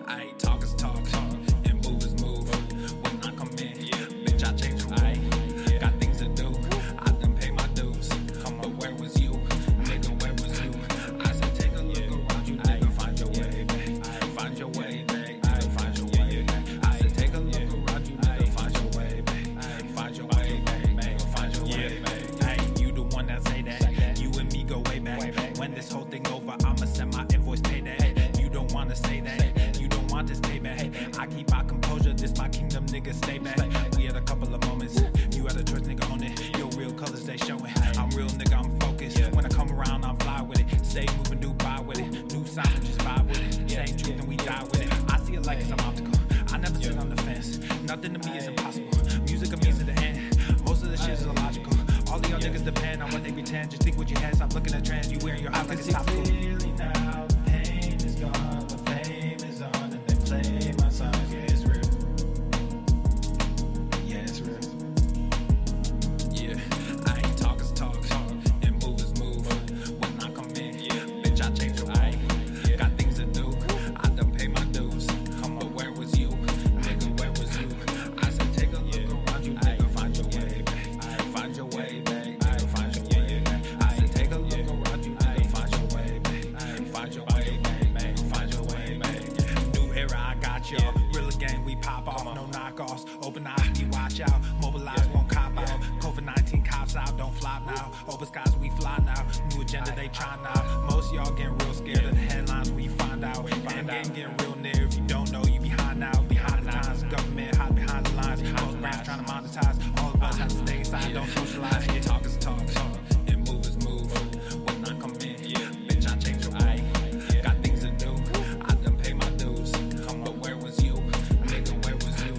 Ayy, talk is talk, and move is move. When I come in, bitch, I change the rule. Got things to do, I done pay my dues. But where was you? Nigga, where was you? I said take a look around you, nigga, find your way back. Find your way back, find your way back. I said take a look around you, nigga, find your way back. Find your way back, find your way back. Ayy, you the one that say that. You and me go way back. When this whole thing over, I'ma send my invoice, pay that. You don't wanna say that. You don't want this payback. I keep my composure, this my kingdom, nigga, stay back. We had a couple of moments, you had a choice, nigga, own it. Your real colors, they showing. I'm real, nigga, I'm focused. When I come around, I'm fly with it. Stay moving, do buy with it. New sound, just vibe with it. Same truth and we die with it. I see it like it's an optical. I never sit on the fence. Nothing to me is impossible. Music of me to the end. Most of the shit is illogical. All of y'all niggas depend on what they pretend. Just think what you had, stop looking at trends. You wearing your eyes like it's topical. Clearly now, the pain is gone, the fame is on, and they play my songs. Yeah, it's real. Yeah, it's real. Yeah, I ain't talk is talk, and move is move. When I come in, bitch, I change the rule. Got things to do, I done pay my dues. But where was you? Nigga, where was you? I said take a look around you, nigga, find your way back. Find your way back, nigga, find your way back. I said take a look around you, nigga, find your way back. Find your way back, find your way back. New era, I got y'all. Real gang, we pop off, no knockoffs. Open eyes, we watch out. Mobilize, won't cop out. COVID-19 cops out, don't flop now. Open skies, we fly now. New agenda, they try now. Most y'all getting real scared of the headlines when you find out. End game getting real near. If you don't know, you behind now. Behind the times, government hide behind the lines. Most brands trying to monetize. All of us have to stay inside, don't socialize. Talk is talk, and move is move. When I come in, bitch, I change the rule. Got things to do, I done pay my dues. But where was you? Nigga, where was you?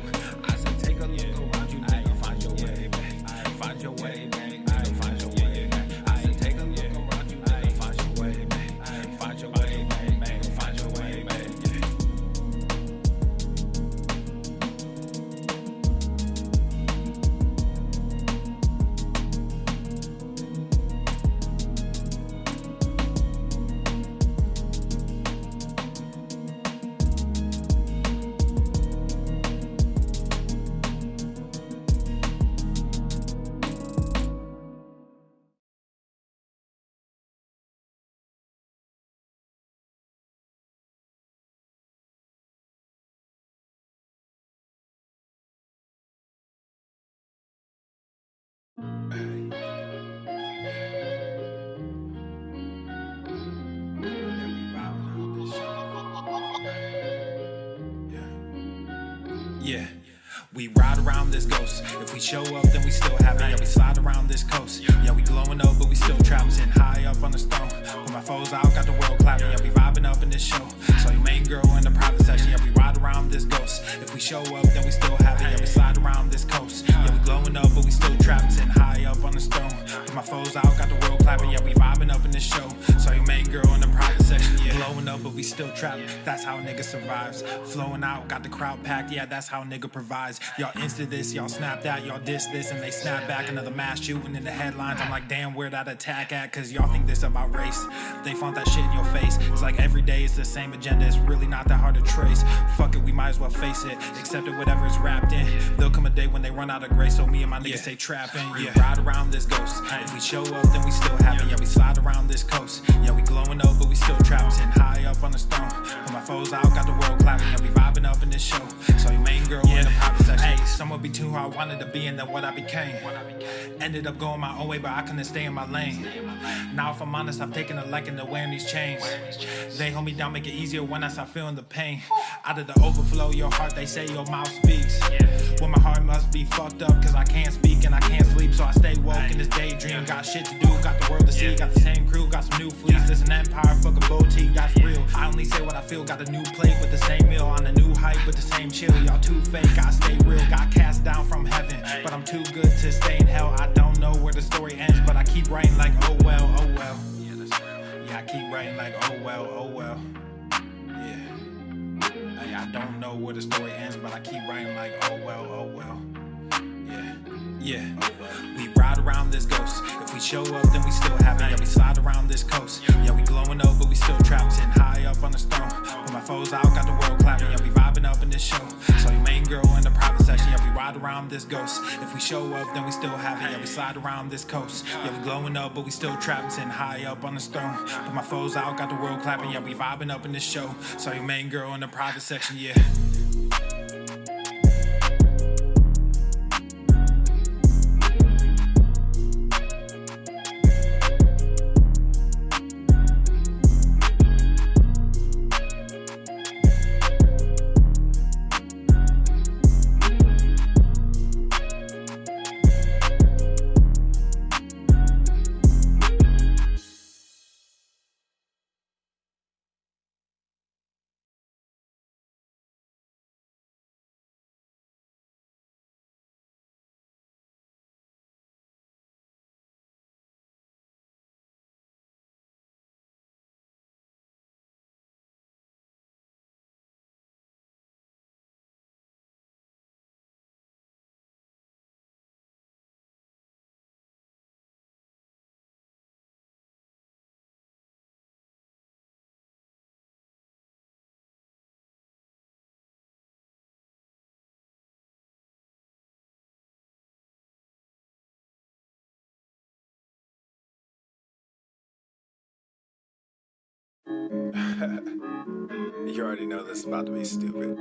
I said take a look around you, nigga, find your way back. Find your way back, nigga, find your way back. I said take a look around you, nigga, find your way back. Find your way back, nigga, find your way back. Yeah, we ride around this ghost. If we show up, then we still have it. Yeah, we slide around this coast. Yeah, we glowing up, but we still trapped. Sitting high up on the stone. Put my foes out, got the world clapping. Yeah, we vibing up in this show. So your main girl in the private section. Yeah, we ride around this ghost. If we show up, then we still have it. Yeah, we slide around this coast. Yeah, we glowing up, but we still trapped. Sitting high up on the stone. Put my foes out, got the world clapping. Yeah, we vibing up in this show. So your main girl in the private section. Yeah, glowing up, but we still trapped. That's how a nigga survives. Flowing out, got the crowd packed. Yeah, that's how a nigga provides. Y'all insta this, y'all snap that, y'all diss this, and they snap back. Another mass shooting in the headlines. I'm like, damn, where that attack at? Cause y'all think this about race. They font that shit in your face. It's like every day it's the same agenda. It's really not that hard to trace. Fuck it, we might as well face it. Accept it, whatever it's wrapped in. There'll come a day when they run out of grace. So me and my niggas stay trapping. Yeah, ride around this ghost. If we show up, then we still have it. Yeah, we slide around this coast. Yeah, we glowing up, but we still trapped. Sitting high up on the stone. Put my foes out, got the world clapping. Yeah, we vibing up in this show. So your main girl in the private section. Hey, someone be too who I wanted to be and then what I became. Ended up going my own way, but I couldn't stay in my lane. Now if I'm honest, I've taken a liking to wearing these chains. They hold me down, make it easier when I start feeling the pain. Out of the overflow, your heart, they say your mouth speaks. Well, my heart must be fucked up, cause I can't speak and I can't sleep. So I stay woke in this daydream. Got shit to do, got the world to see. Got the same crew, got some new fleets. This an empire, fuck a boutique, that's real. I only say what I feel, got a new plate with the same meal. On a new height with the same chill. Y'all too fake, I stay real. Got cast down from heaven, but I'm too good to stay in hell. I don't know where the story ends, but I keep writing like oh well, oh well. Yeah, I keep writing like oh well, oh well. Yeah, hey, I don't know where the story ends, but I keep writing like oh well, oh well. Yeah, we ride around this ghost. If we show up, then we still have it. Yeah, we slide around this coast. Yeah, we glowing up, but we still trapped. Sitting high up on the stone. Put my foes out, got the world clapping. Yeah, slide around this ghost. If we show up, then we still have it. Yeah, we slide around this coast. Yeah, we glowing up, but we still trapped, sitting high up on the throne. Put my foes out, got the world clapping. Yeah, we vibing up in this show. Saw your main girl in the private section, yeah. You already know this is about to be stupid.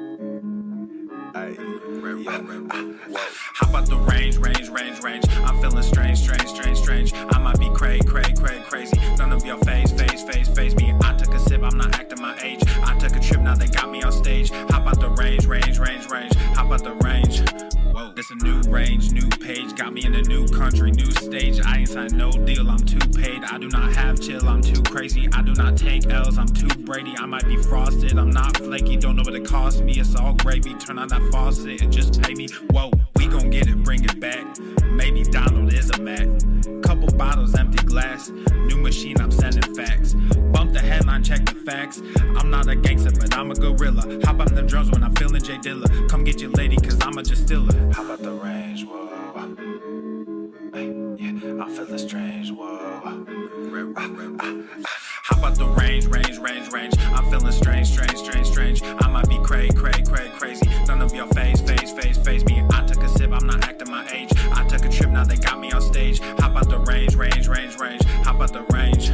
How about the range? I'm feeling strange. I might be crazy. None of your face me. I took a sip, I'm not acting my age. I took a trip, now they got me on stage. How about the range? How about the range? Whoa, this a new range, new page. Got me in a new country, new stage. I ain't signed no deal, I'm too paid. I do not have chill, I'm too crazy. I do not take L's, I'm too Brady. I might be frosted, I'm not flaky. Don't know what it cost me, it's all gravy. Turn on that faucet and just pay me. Whoa, we gon' get it, bring it back. Maybe Donald is a Mac. Couple bottles, empty glass. New machine, I'm sending facts. Bump the headline, check the facts. I'm not a gangster, but I'm a gorilla. Hop on the drums when I'm feeling J Dilla. Come get your lady, cause I'm a just stiller. How about the range, whoa? Hey, yeah, I'm feeling strange, whoa. How about the range? I'm feeling strange. I might be crazy. None of your face me. I took a sip, I'm not acting my age. I took a trip, now they got me on stage. How about the range? How about the range?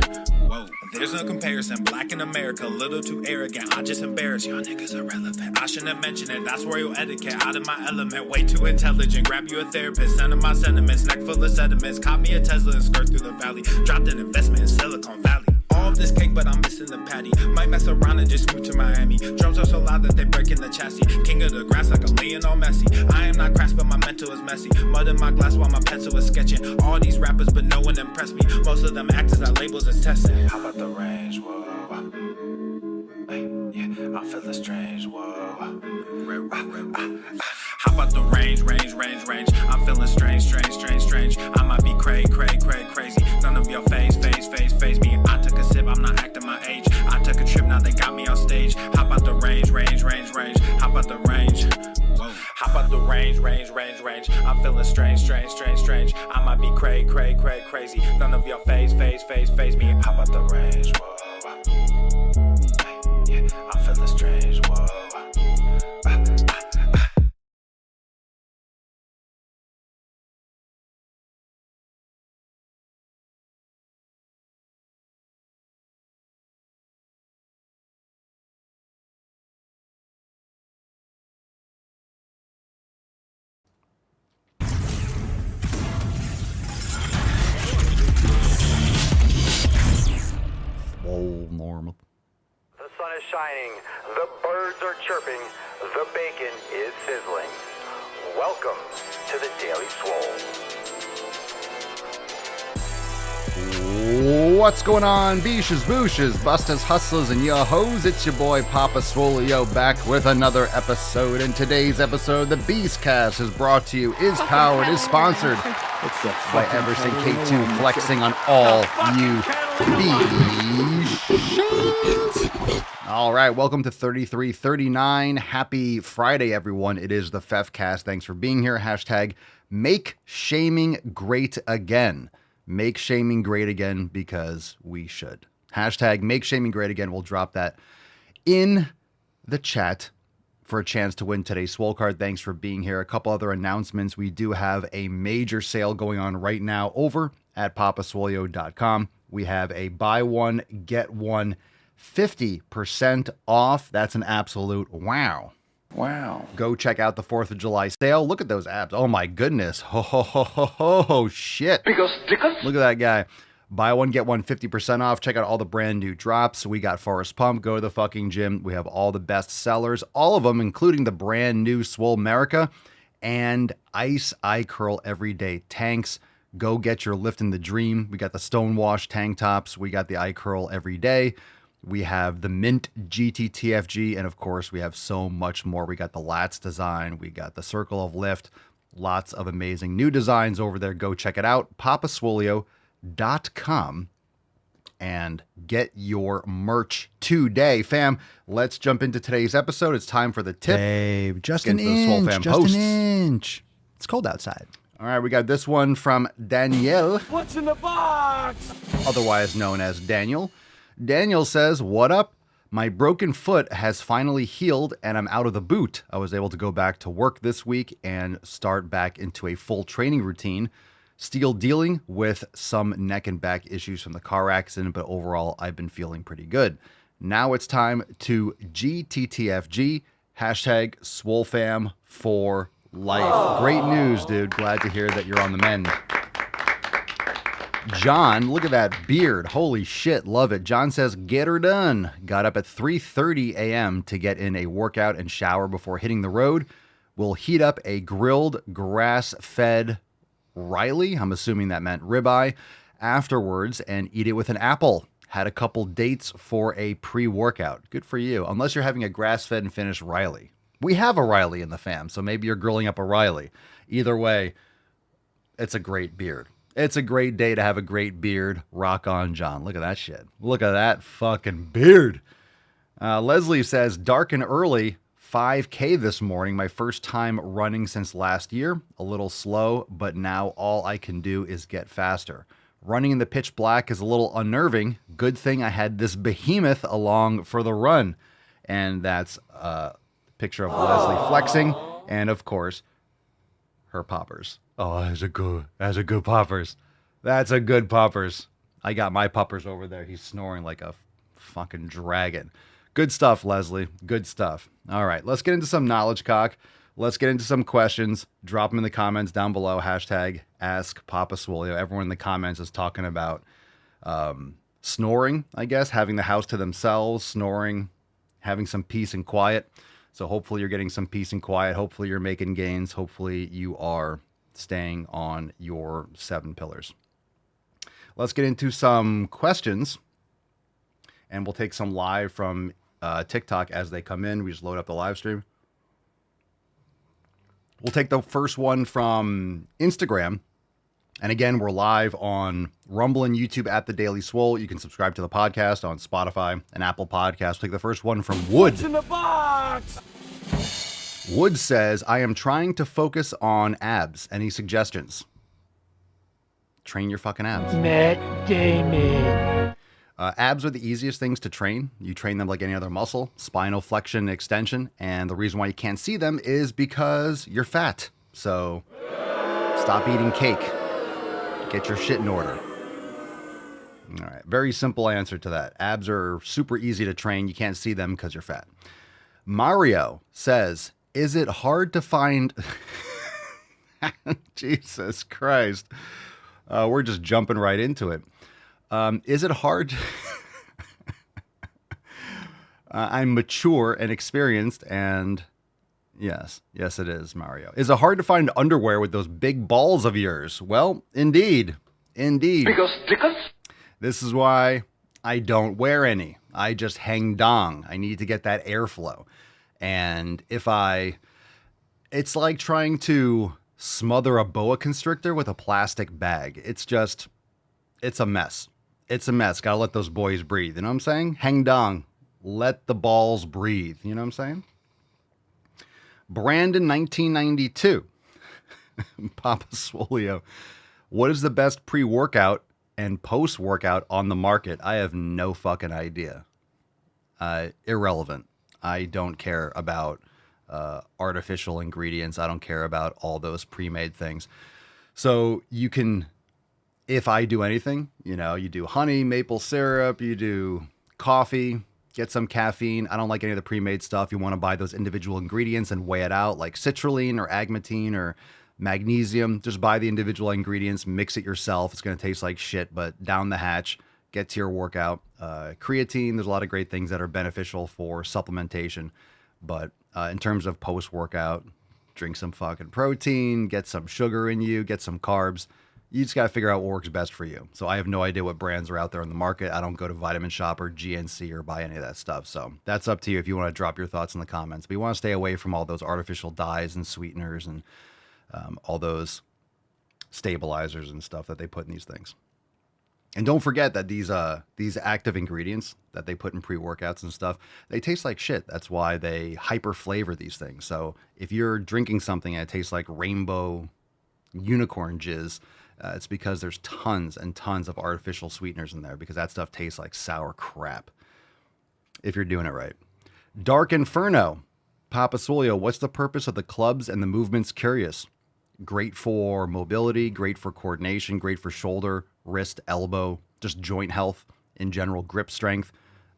Whoa, there's no comparison. Black in America, a little too arrogant. I just embarrass y'all niggas irrelevant. I shouldn't have mentioned it. That's royal etiquette. Out of my element, way too intelligent. Grab you a therapist, send him my sentiments. Neck full of sediments. Caught me a Tesla and skirt through the valley. Dropped an investment in Silicon Valley. All of this cake, but I'm missing the patty. Might mess around and just move to Miami. Drums are so loud that they break in the chassis. King of the grass like I'm Lionel Messi. I am not crass, but my mental is messy. Mud in my glass while my pencil is sketching. All these rappers, but no one impressed me. Most of them act as I labels as testing. How about the range, whoa? Hey, yeah, I'm feeling strange, whoa. How about the range? I'm feeling strange. I might be crazy. None of your face me. I took a sip, I'm not acting my age. I took a trip, now they got me on stage. How about the range? How about the range? Whoa. How about the range? I'm feeling strange. I might be crazy. None of your face me. How about the range? Whoa. Yeah, I'm feeling strange. Whoa. Swole normal. The sun is shining, the birds are chirping, the bacon is sizzling. Welcome to the Daily Swole. What's going on, beaches, booshes, bustas, hustlers, and your hoes? It's your boy Papa Swolio back with another episode. In today's episode, the Beastcast is brought to you, is powered, is sponsored by Everson K2, flexing on all you bees. All right, welcome to 3339. Happy Friday, everyone. It is the Fefcast. Thanks for being here. Hashtag make shaming great again. Make shaming great again because we should. Hashtag make shaming great again. We'll drop that in the chat for a chance to win today's Swole card. Thanks for being here. A couple other announcements. We do have a major sale going on right now over at papaswolio.com. We have a buy one, get one 50% off. That's an absolute wow. Wow. Go check out the 4th of July sale. Look at those abs. Oh my goodness. Ho, ho, ho, ho, ho, shit. Look at that guy. Buy one, get one 50% off. Check out all the brand new drops. We got Forest Pump. Go to the fucking gym. We have all the best sellers. All of them, including the brand new Swole America and Ice Eye Curl Everyday Tanks. Go get your lift in the dream. We got the Stonewash tank tops. We got the Eye Curl Everyday. We have the Mint GTTFG. And of course, we have so much more. We got the Lats design. We got the Circle of Lift. Lots of amazing new designs over there. Go check it out. papaswolio.com and get your merch today. Fam, let's jump into today's episode. It's time for the tip. Babe, just Get an into the Swole inch, Fam just posts. an inch. It's cold outside. All right, we got this one from Danielle, What's in the box? otherwise known as Daniel. Daniel says, "What up? My broken foot has finally healed and I'm out of the boot. I was able to go back to work this week and start back into a full training routine. Still dealing with some neck and back issues from the car accident, but overall, I've been feeling pretty good. Now it's time to GTTFG, hashtag SwoleFam for life." Great news, dude. Glad to hear that you're on the mend. John, look at that beard. Holy shit, love it. John says, "Get her done. Got up at 3:30 a.m. to get in a workout and shower before hitting the road. We'll heat up a grilled grass-fed Riley," I'm assuming that meant ribeye, "afterwards and eat it with an apple. Had a couple dates for a pre-workout." Good for you. Unless you're having a grass-fed and finished Riley. We have a Riley in the fam, so maybe you're grilling up a Riley. Either way, it's a great beard. It's a great day to have a great beard. Rock on, John. Look at that shit. Look at that fucking beard. Leslie says, "Dark and early, 5K this morning. My first time running since last year. A little slow, but now all I can do is get faster. Running in the pitch black is a little unnerving. Good thing I had this behemoth along for the run." And that's a picture of Leslie flexing. And of course, her poppers. Oh, that's a good poppers. That's a good poppers. I got my poppers over there. He's snoring like a fucking dragon. Good stuff, Leslie. Good stuff. All right, let's get into some knowledge cock. Let's get into some questions. Drop them in the comments down below. Hashtag Ask Papa Swolio. Everyone in the comments is talking about snoring, I guess, having the house to themselves, snoring, having some peace and quiet. So hopefully you're getting some peace and quiet. Hopefully you're making gains. Hopefully you are staying on your 7 pillars. Let's get into some questions. And we'll take some live from TikTok as they come in. We just load up the live stream. We'll take the first one from Instagram. And again, we're live on Rumble and YouTube at The Daily Swole. You can subscribe to the podcast on Spotify and Apple Podcasts. We'll take the first one from Wood. What's in the box? Wood says, "I am trying to focus on abs. Any suggestions?" Train your fucking abs. Matt Damon. Abs are the easiest things to train. You train them like any other muscle, spinal flexion and extension. And the reason why you can't see them is because you're fat. So stop eating cake. Get your shit in order. All right. Very simple answer to that. Abs are super easy to train. You can't see them because you're fat. Mario says, "Is it hard to find..." Jesus Christ. We're just jumping right into it. Is it hard? I'm mature and experienced, and yes, it is, Mario. Is it hard to find underwear with those big balls of yours? Well, indeed. Because This is why I don't wear any. I just hang dong. I need to get that airflow. And it's like trying to smother a boa constrictor with a plastic bag. It's a mess. It's a mess. Gotta let those boys breathe. You know what I'm saying? Hang dong. Let the balls breathe. You know what I'm saying? Brandon 1992. Papa Swolio. "What is the best pre-workout and post-workout on the market?" I have no fucking idea. Irrelevant. I don't care about artificial ingredients. I don't care about all those pre-made things. So you can, if I do anything, you do honey, maple syrup, you do coffee, get some caffeine. I don't like any of the pre-made stuff. You want to buy those individual ingredients and weigh it out, like citrulline or agmatine or magnesium. Just buy the individual ingredients, mix it yourself. It's going to taste like shit, but down the hatch, get to your workout. Creatine, there's a lot of great things that are beneficial for supplementation. But in terms of post-workout, drink some fucking protein, get some sugar in you, get some carbs. You just got to figure out what works best for you. So I have no idea what brands are out there in the market. I don't go to Vitamin Shop or GNC or buy any of that stuff. So that's up to you if you want to drop your thoughts in the comments. But you want to stay away from all those artificial dyes and sweeteners and all those stabilizers and stuff that they put in these things. And don't forget that these active ingredients that they put in pre-workouts and stuff, they taste like shit. That's why they hyper flavor these things. So if you're drinking something and it tastes like rainbow unicorn jizz, it's because there's tons and tons of artificial sweeteners in there, because that stuff tastes like sour crap if you're doing it right. Dark Inferno. Papa Swole, what's the purpose of the clubs and the movements? Curious. Great for mobility, great for coordination, great for shoulder, wrist, elbow, just joint health in general, grip strength.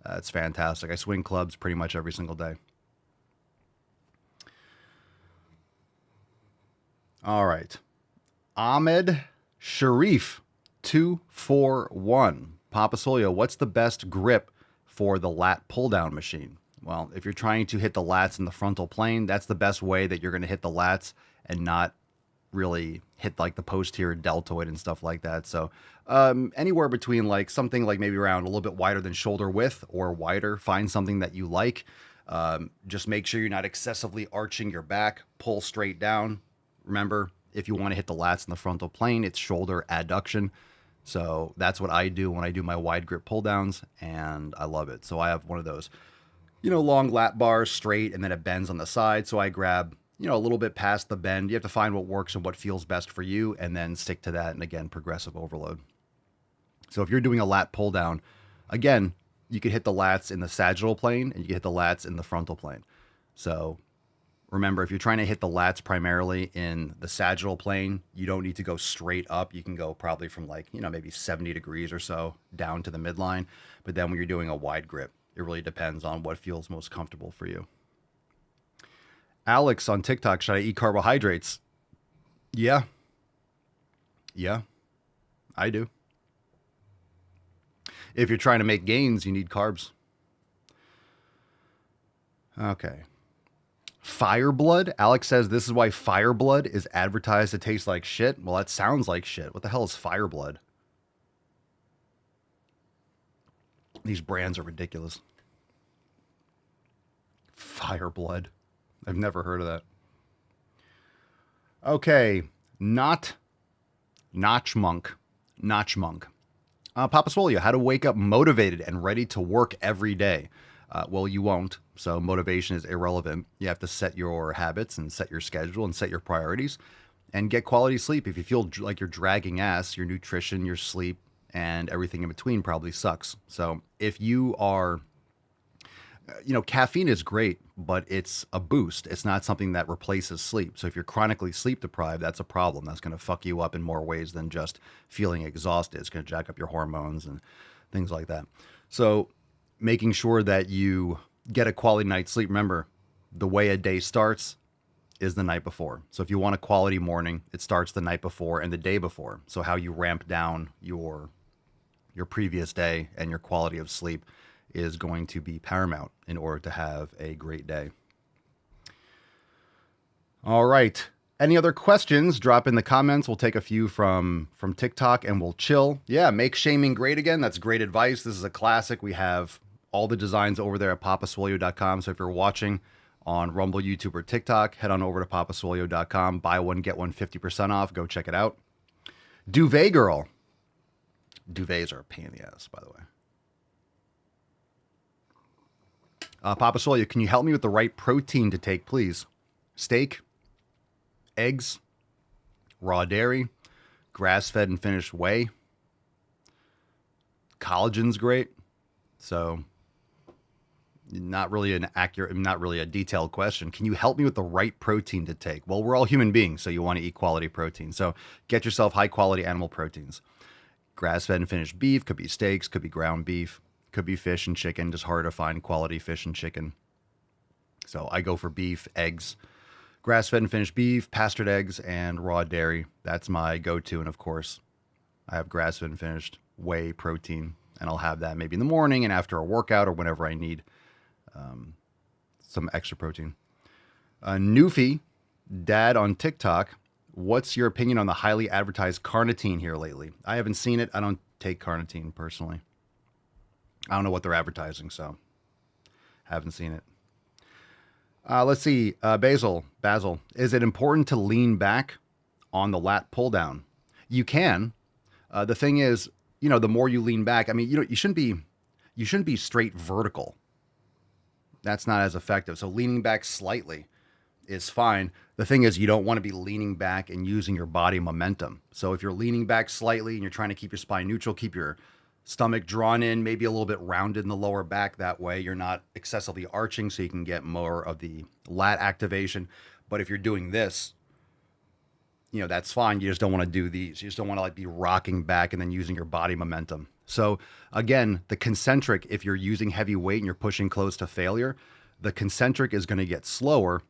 It's fantastic. I swing clubs pretty much every single day. All right. Ahmed Sharif 241. Papa Swole, what's the best grip for the lat pull down machine? Well, if you're trying to hit the lats in the frontal plane, that's the best way that you're going to hit the lats and not really hit like the posterior deltoid and stuff like that. So anywhere between like something like maybe around a little bit wider than shoulder width or wider, find something that you like. Just make sure you're not excessively arching your back, pull straight down. Remember, if you want to hit the lats in the frontal plane, it's shoulder adduction. So that's what I do when I do my wide grip pull downs, and I love it. So I have one of those, long lat bars straight, and then it bends on the side. So I grab, a little bit past the bend. You have to find what works and what feels best for you, and then stick to that. And again, progressive overload. So if you're doing a lat pull down, again, you could hit the lats in the sagittal plane and you can hit the lats in the frontal plane. So remember, if you're trying to hit the lats primarily in the sagittal plane, you don't need to go straight up. You can go probably from like, maybe 70 degrees or so down to the midline. But then when you're doing a wide grip, it really depends on what feels most comfortable for you. Alex on TikTok, should I eat carbohydrates? Yeah, I do. If you're trying to make gains, you need carbs. Okay. Fireblood. Alex says this is why Fireblood is advertised to taste like shit. Well, that sounds like shit. What the hell is Fireblood? These brands are ridiculous. Fireblood. I've never heard of that. Okay. Notch Monk. Papa Swole, how to wake up motivated and ready to work every day. Well, you won't. So motivation is irrelevant. You have to set your habits and set your schedule and set your priorities and get quality sleep. If you feel like you're dragging ass, your nutrition, your sleep, and everything in between probably sucks. So if you are, caffeine is great, but it's a boost. It's not something that replaces sleep. So if you're chronically sleep deprived, that's a problem. That's going to fuck you up in more ways than just feeling exhausted. It's going to jack up your hormones and things like that. So making sure that you get a quality night's sleep. Remember, the way a day starts is the night before. So if you want a quality morning, it starts the night before and the day before. So how you ramp down your previous day and your quality of sleep is going to be paramount in order to have a great day. All right. Any other questions? Drop in the comments. We'll take a few from TikTok and we'll chill. Yeah, make shaming great again. That's great advice. This is a classic. We have all the designs over there at papaswolio.com. So if you're watching on Rumble, YouTube, or TikTok, head on over to papaswolio.com. Buy one, get one 50% off. Go check it out. Duvet Girl. Duvets are a pain in the ass, by the way. Papa Swole, can you help me with the right protein to take, please? Steak, eggs, raw dairy, grass-fed and finished whey. Collagen's great. So, Not really an accurate, not really a detailed question. Can you help me with the right protein to take? Well, we're all human beings, so you want to eat quality protein. So get yourself high quality animal proteins. Grass-fed and finished beef, could be steaks, could be ground beef, could be fish and chicken. Just hard to find quality fish and chicken. So I go for beef, eggs, grass-fed and finished beef, pastured eggs, and raw dairy. That's my go-to. And of course, I have grass-fed and finished whey protein, and I'll have that maybe in the morning and after a workout or whenever I need some extra protein. Newfie, dad on TikTok, what's your opinion on the highly advertised carnitine here lately? I haven't seen it. I don't take carnitine personally. I don't know what they're advertising, so haven't seen it. Let's see. Basil, is it important to lean back on the lat pull down? You can. The thing is, the more you lean back, I mean, you shouldn't be straight vertical. That's not as effective. So leaning back slightly is fine. The thing is, you don't want to be leaning back and using your body momentum. So if you're leaning back slightly and you're trying to keep your spine neutral, keep your stomach drawn in, maybe a little bit rounded in the lower back. That way you're not excessively arching, so you can get more of the lat activation. But if you're doing this, that's fine. You just don't want to do these. You just don't want to be rocking back and then using your body momentum. So again, the concentric, if you're using heavy weight and you're pushing close to failure, the concentric is going to get slower.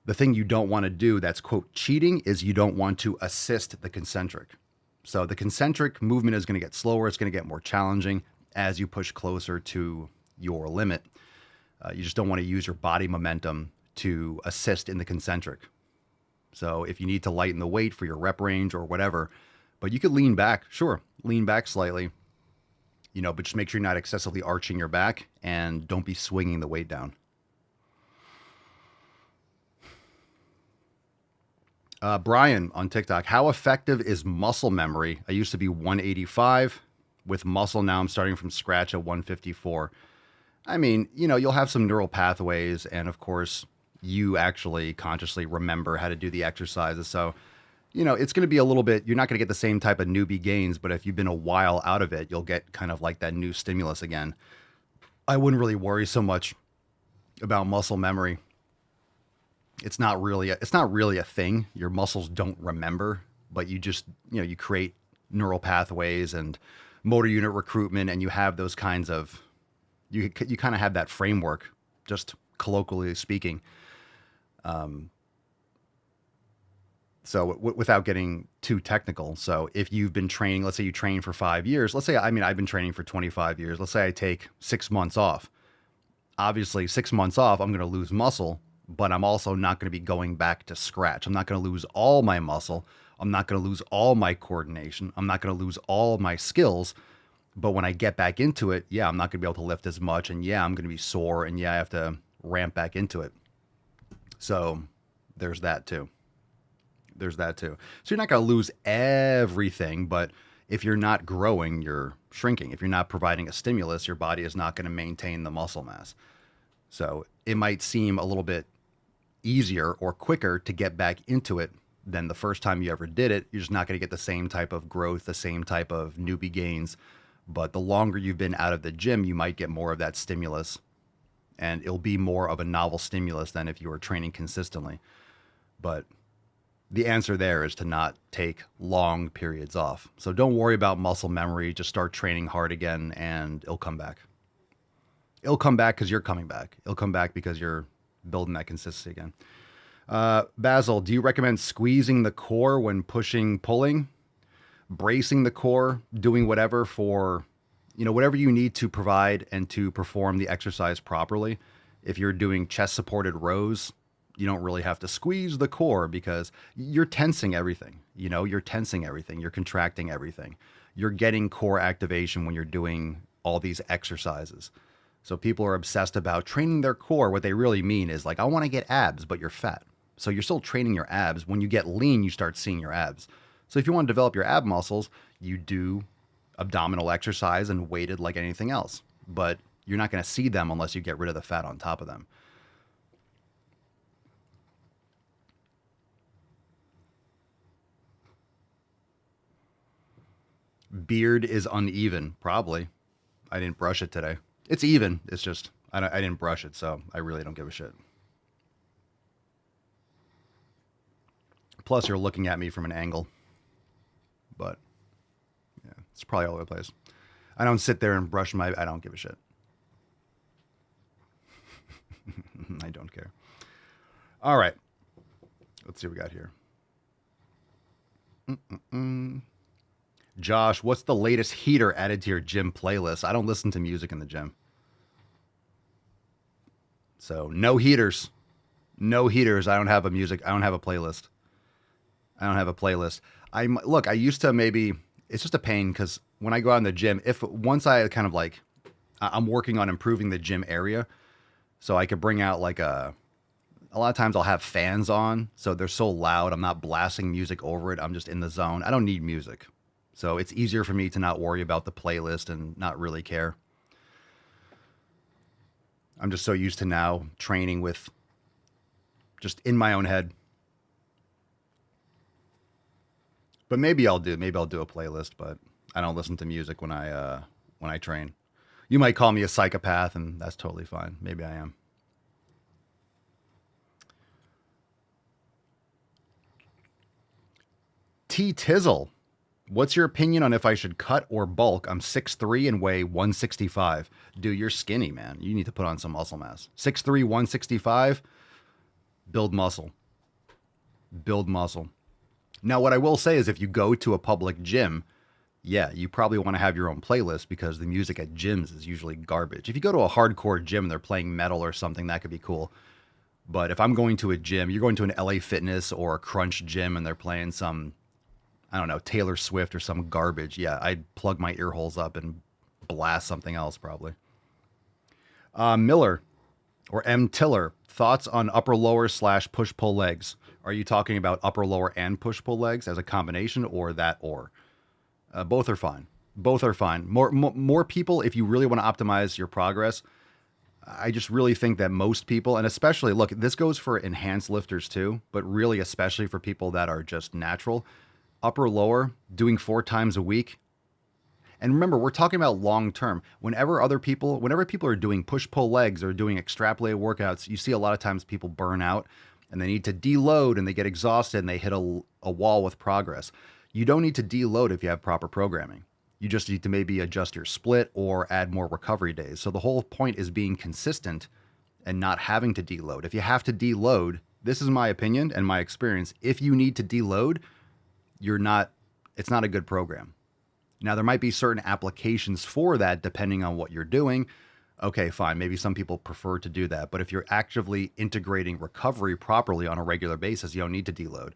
The thing you don't want to do that's, quote, cheating is you don't want to assist the concentric. So the concentric movement is going to get slower. It's going to get more challenging as you push closer to your limit. You just don't want to use your body momentum to assist in the concentric. So if you need to lighten the weight for your rep range or whatever, but you could lean back, sure, lean back slightly, but just make sure you're not excessively arching your back and don't be swinging the weight down. Brian on TikTok, how effective is muscle memory? I used to be 185 with muscle. Now I'm starting from scratch at 154. I mean, you'll have some neural pathways, and of course, you actually consciously remember how to do the exercises. So, it's going to be a little bit, you're not going to get the same type of newbie gains, but if you've been a while out of it, you'll get kind of like that new stimulus again. I wouldn't really worry so much about muscle memory. It's not really a thing. Your muscles don't remember, but you just, you create neural pathways and motor unit recruitment, and you have those kinds of, you kind of have that framework, just colloquially speaking. So without getting too technical. So if you've been training, let's say you train for 5 years, I've been training for 25 years. Let's say I take 6 months off. Obviously 6 months off, I'm going to lose muscle, but I'm also not going to be going back to scratch. I'm not going to lose all my muscle. I'm not going to lose all my coordination. I'm not going to lose all my skills. But when I get back into it, I'm not going to be able to lift as much. And I'm going to be sore. And I have to ramp back into it. So there's that too. So you're not going to lose everything, but if you're not growing, you're shrinking. If you're not providing a stimulus, your body is not going to maintain the muscle mass. So it might seem a little bit easier or quicker to get back into it than the first time you ever did it. You're just not going to get the same type of growth, the same type of newbie gains. But the longer you've been out of the gym, you might get more of that stimulus, and it'll be more of a novel stimulus than if you were training consistently. But the answer there is to not take long periods off. So don't worry about muscle memory. Just start training hard again, and it'll come back. It'll come back because you're coming back. It'll come back because you're building that consistency again. Basil, do you recommend squeezing the core when pushing, pulling, bracing the core, doing whatever for, whatever you need to provide and to perform the exercise properly? If you're doing chest supported rows, you don't really have to squeeze the core because you're tensing everything. You're tensing everything. You're contracting everything. You're getting core activation when you're doing all these exercises. So people are obsessed about training their core. What they really mean is I want to get abs, but you're fat. So you're still training your abs. When you get lean, you start seeing your abs. So if you want to develop your ab muscles, you do abdominal exercise and weighted like anything else. But you're not going to see them unless you get rid of the fat on top of them. Beard is uneven, probably. I didn't brush it today. It's even. It's just I didn't brush it, so I really don't give a shit. Plus, you're looking at me from an angle. But, yeah, it's probably all over the place. I don't sit there and brush my... I don't give a shit. I don't care. All right. Let's see what we got here. Josh, what's the latest heater added to your gym playlist? I don't listen to music in the gym. So, no heaters. No heaters. I don't have a playlist. Look, I used to maybe, it's just a pain because when I go out in the gym, once I kind of like, I'm working on improving the gym area. So I could bring out like a lot of times I'll have fans on. So they're so loud. I'm not blasting music over it. I'm just in the zone. I don't need music. So it's easier for me to not worry about the playlist and not really care. I'm just so used to now training with just in my own head. But maybe I'll do a playlist, but I don't listen to music when I train. You might call me a psychopath, and that's totally fine. Maybe I am. T Tizzle, what's your opinion on if I should cut or bulk? I'm 6'3" and weigh 165. Dude, you're skinny, man. You need to put on some muscle mass. 6'3", 165, build muscle. Build muscle. Now, what I will say is if you go to a public gym, yeah, you probably want to have your own playlist because the music at gyms is usually garbage. If you go to a hardcore gym and they're playing metal or something, that could be cool. But if I'm going to a gym, you're going to an LA Fitness or a Crunch gym and they're playing some, I don't know, Taylor Swift or some garbage, yeah, I'd plug my ear holes up and blast something else probably. Miller or M. Tiller, thoughts on upper-lower / push-pull legs? Are you talking about upper-lower and push-pull legs as a combination or that or? Both are fine. Both are fine. More people, if you really want to optimize your progress, I just really think that most people, and especially, look, this goes for enhanced lifters too, but really especially for people that are just natural, upper-lower, doing 4 times a week. And remember, we're talking about long-term. Whenever people are doing push-pull legs or doing extrapolated workouts, you see a lot of times people burn out and they need to deload and they get exhausted and they hit a wall with progress. You don't need to deload if you have proper programming. You just need to maybe adjust your split or add more recovery days. So the whole point is being consistent and not having to deload. If you have to deload, this is my opinion and my experience. If you need to deload, it's not a good program. Now, there might be certain applications for that depending on what you're doing. Okay, fine. Maybe some people prefer to do that. But if you're actively integrating recovery properly on a regular basis, you don't need to deload.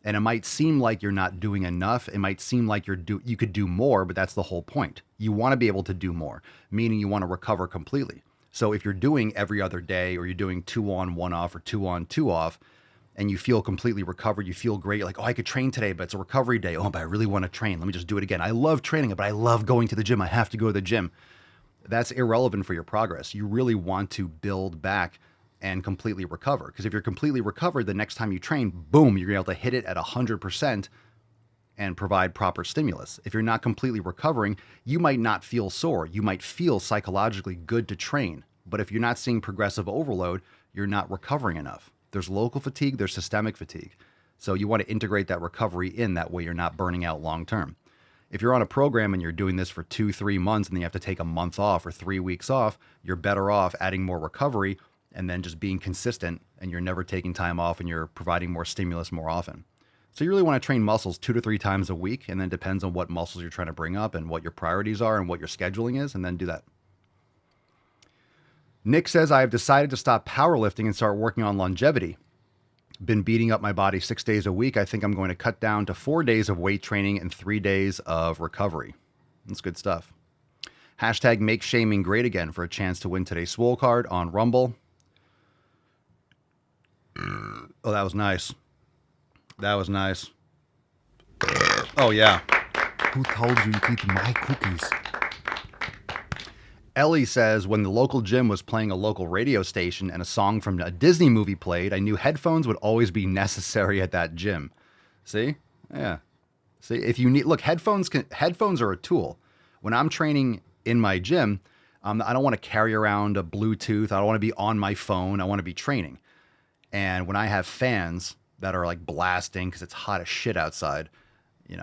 And it might seem like you're not doing enough. It might seem like you could do more, but that's the whole point. You want to be able to do more, meaning you want to recover completely. So if you're doing every other day or you're doing 2 on, 1 off or 2 on, 2 off, and you feel completely recovered, you feel great. You're like, oh, I could train today, but it's a recovery day. Oh, but I really want to train. Let me just do it again. I love training, but I love going to the gym. I have to go to the gym. That's irrelevant for your progress. You really want to build back and completely recover. Because if you're completely recovered, the next time you train, boom, you're able to hit it at 100% and provide proper stimulus. If you're not completely recovering, you might not feel sore. You might feel psychologically good to train. But if you're not seeing progressive overload, you're not recovering enough. There's local fatigue, there's systemic fatigue. So you want to integrate that recovery in, that way you're not burning out long term. If you're on a program and you're doing this for 2-3 months and then you have to take a month off or 3 weeks off, you're better off adding more recovery and then just being consistent, and you're never taking time off and you're providing more stimulus more often. So you really want to train muscles 2 to 3 times a week, and then it depends on what muscles you're trying to bring up and what your priorities are and what your scheduling is, and then do that. Nick says, I have decided to stop powerlifting and start working on longevity. Been beating up my body 6 days a week. I think I'm going to cut down to 4 days of weight training and 3 days of recovery. That's good stuff. Hashtag make shaming great again for a chance to win today's Swole card on Rumble. Oh, that was nice. That was nice. Oh, yeah. Who told you to eat my cookies? Ellie says, when the local gym was playing a local radio station and a song from a Disney movie played, I knew headphones would always be necessary at that gym. See? Yeah. See, if you need, look, headphones are a tool. When I'm training in my gym, I don't want to carry around a Bluetooth. I don't want to be on my phone. I want to be training. And when I have fans that are like blasting because it's hot as shit outside,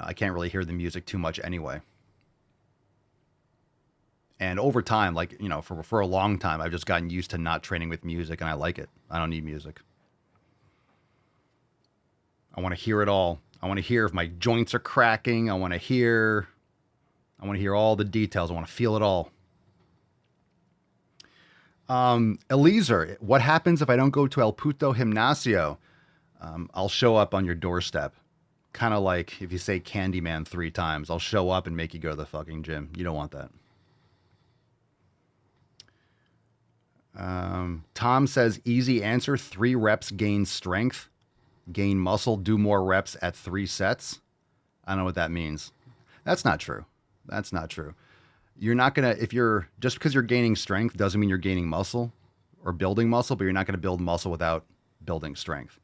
I can't really hear the music too much anyway. And over time, like, for a long time, I've just gotten used to not training with music, and I like it. I don't need music. I want to hear it all. I want to hear if my joints are cracking. I want to hear all the details. I want to feel it all. Eliezer, what happens if I don't go to El Puto Gimnasio? I'll show up on your doorstep. Kind of like if you say Candyman 3 times, I'll show up and make you go to the fucking gym. You don't want that. Tom says, easy answer, 3 reps gain strength, gain muscle, do more reps at 3 sets. I don't know what that means. That's not true. That's not true. You're not going to, just because you're gaining strength doesn't mean you're gaining muscle or building muscle, but you're not going to build muscle without building strength.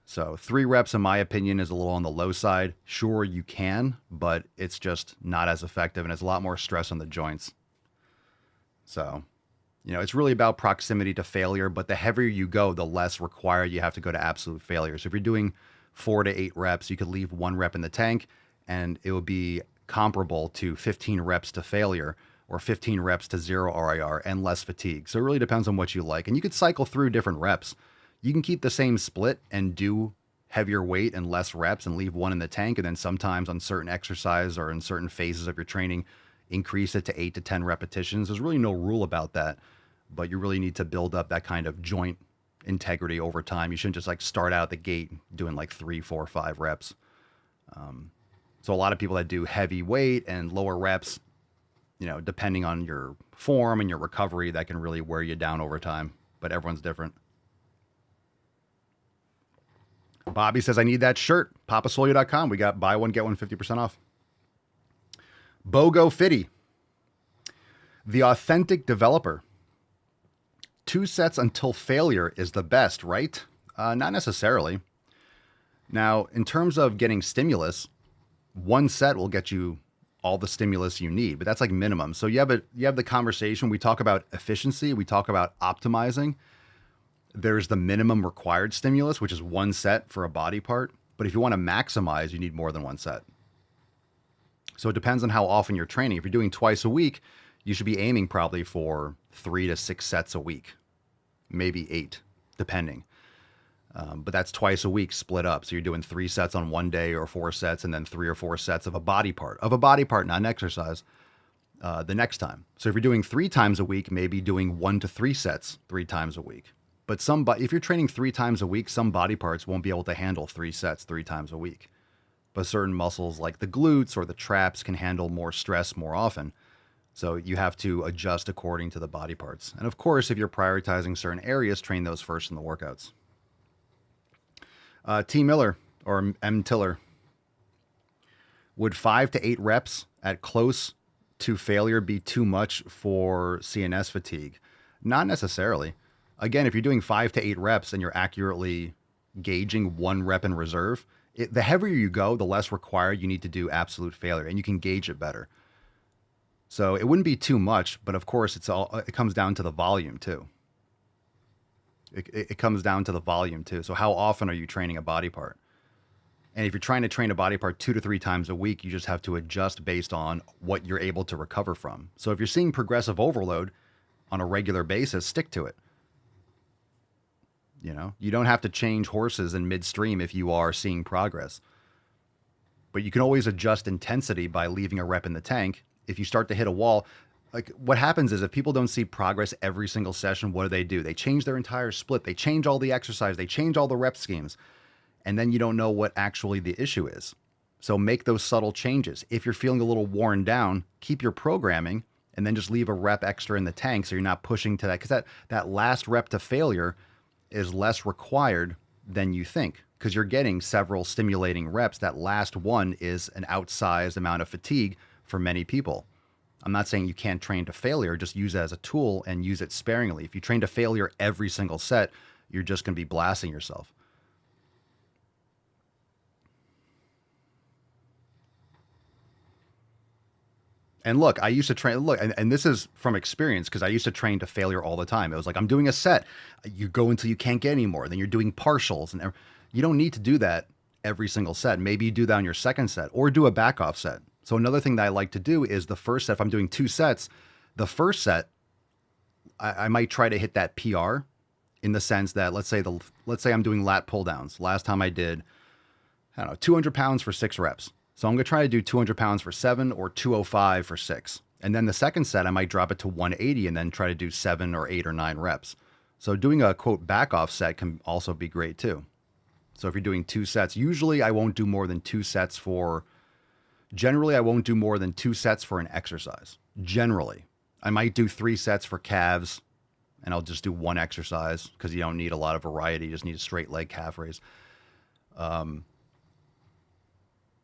So 3 reps, in my opinion, is a little on the low side. Sure, you can, but it's just not as effective, and it's a lot more stress on the joints. So, it's really about proximity to failure, but the heavier you go, the less required you have to go to absolute failure. So if you're doing 4 to 8 reps, you could leave 1 rep in the tank, and it would be comparable to 15 reps to failure or 15 reps to 0 RIR and less fatigue. So it really depends on what you like. And you could cycle through different reps. You can keep the same split and do heavier weight and less reps and leave 1 in the tank. And then sometimes on certain exercise or in certain phases of your training, increase it to 8 to 10 repetitions. There's really no rule about that, but you really need to build up that kind of joint integrity over time. You shouldn't just like start out the gate doing like 3, 4, 5 reps. So a lot of people that do heavy weight and lower reps, depending on your form and your recovery, that can really wear you down over time, but everyone's different. Bobby says, I need that shirt. papaswolio.com. We got buy one, get one 50% off. Bogo Fitty. The authentic developer. 2 sets until failure is the best, right? Not necessarily. Now, in terms of getting stimulus, 1 set will get you all the stimulus you need, but that's like minimum. So you have the conversation. We talk about efficiency. We talk about optimizing. There's the minimum required stimulus, which is 1 set for a body part. But if you want to maximize, you need more than 1 set. So it depends on how often you're training. If you're doing twice a week, you should be aiming probably for 3 to 6 sets a week, maybe 8, depending. But that's twice a week split up. So you're doing 3 sets on one day or 4 sets and then 3 or 4 sets of a body part, not an exercise, the next time. So if you're doing 3 times a week, maybe doing 1 to 3 sets 3 times a week. But if you're training 3 times a week, some body parts won't be able to handle 3 sets 3 times a week. But certain muscles like the glutes or the traps can handle more stress more often. So you have to adjust according to the body parts. And of course, if you're prioritizing certain areas, train those first in the workouts. T. Miller or M. Tiller. Would 5 to 8 reps at close to failure be too much for CNS fatigue? Not necessarily. Again, if you're doing 5 to 8 reps and you're accurately gauging 1 rep in reserve, the heavier you go, the less required you need to do absolute failure, and you can gauge it better. So it wouldn't be too much, but of course it comes down to the volume too. It comes down to the volume too. So how often are you training a body part? And if you're trying to train a body part 2 to 3 times a week, you just have to adjust based on what you're able to recover from. So if you're seeing progressive overload on a regular basis, stick to it. You don't have to change horses in midstream if you are seeing progress. But you can always adjust intensity by leaving a rep in the tank. If you start to hit a wall, like what happens is if people don't see progress every single session, what do? They change their entire split. They change all the exercise. They change all the rep schemes. And then you don't know what actually the issue is. So make those subtle changes. If you're feeling a little worn down, keep your programming and then just leave a rep extra in the tank so you're not pushing to that. Because that last rep to failure is less required than you think because you're getting several stimulating reps. That last one is an outsized amount of fatigue for many people. I'm not saying you can't train to failure, just use it as a tool and use it sparingly. If you train to failure every single set, you're just going to be blasting yourself. And look, I used to train, look, and this is from experience because I used to train to failure all the time. It was like, I'm doing a set. You go until you can't get anymore. Then you're doing partials. And you don't need to do that every single set. Maybe you do that on your second set or do a back off set. So another thing that I like to do is the first set, if I'm doing 2 sets, the first set, I might try to hit that PR in the sense that let's say I'm doing lat pull downs. Last time I did, I don't know, 200 pounds for 6 reps. So I'm going to try to do 200 pounds for 7 or 205 for 6. And then the second set, I might drop it to 180 and then try to do 7 or 8 or 9 reps. So doing a quote back off set can also be great too. So if you're doing 2 sets, usually I won't do more than 2 sets for, generally I won't do more than 2 sets for an exercise. Generally. I might do 3 sets for calves and I'll just do 1 exercise because you don't need a lot of variety. You just need a straight leg calf raise.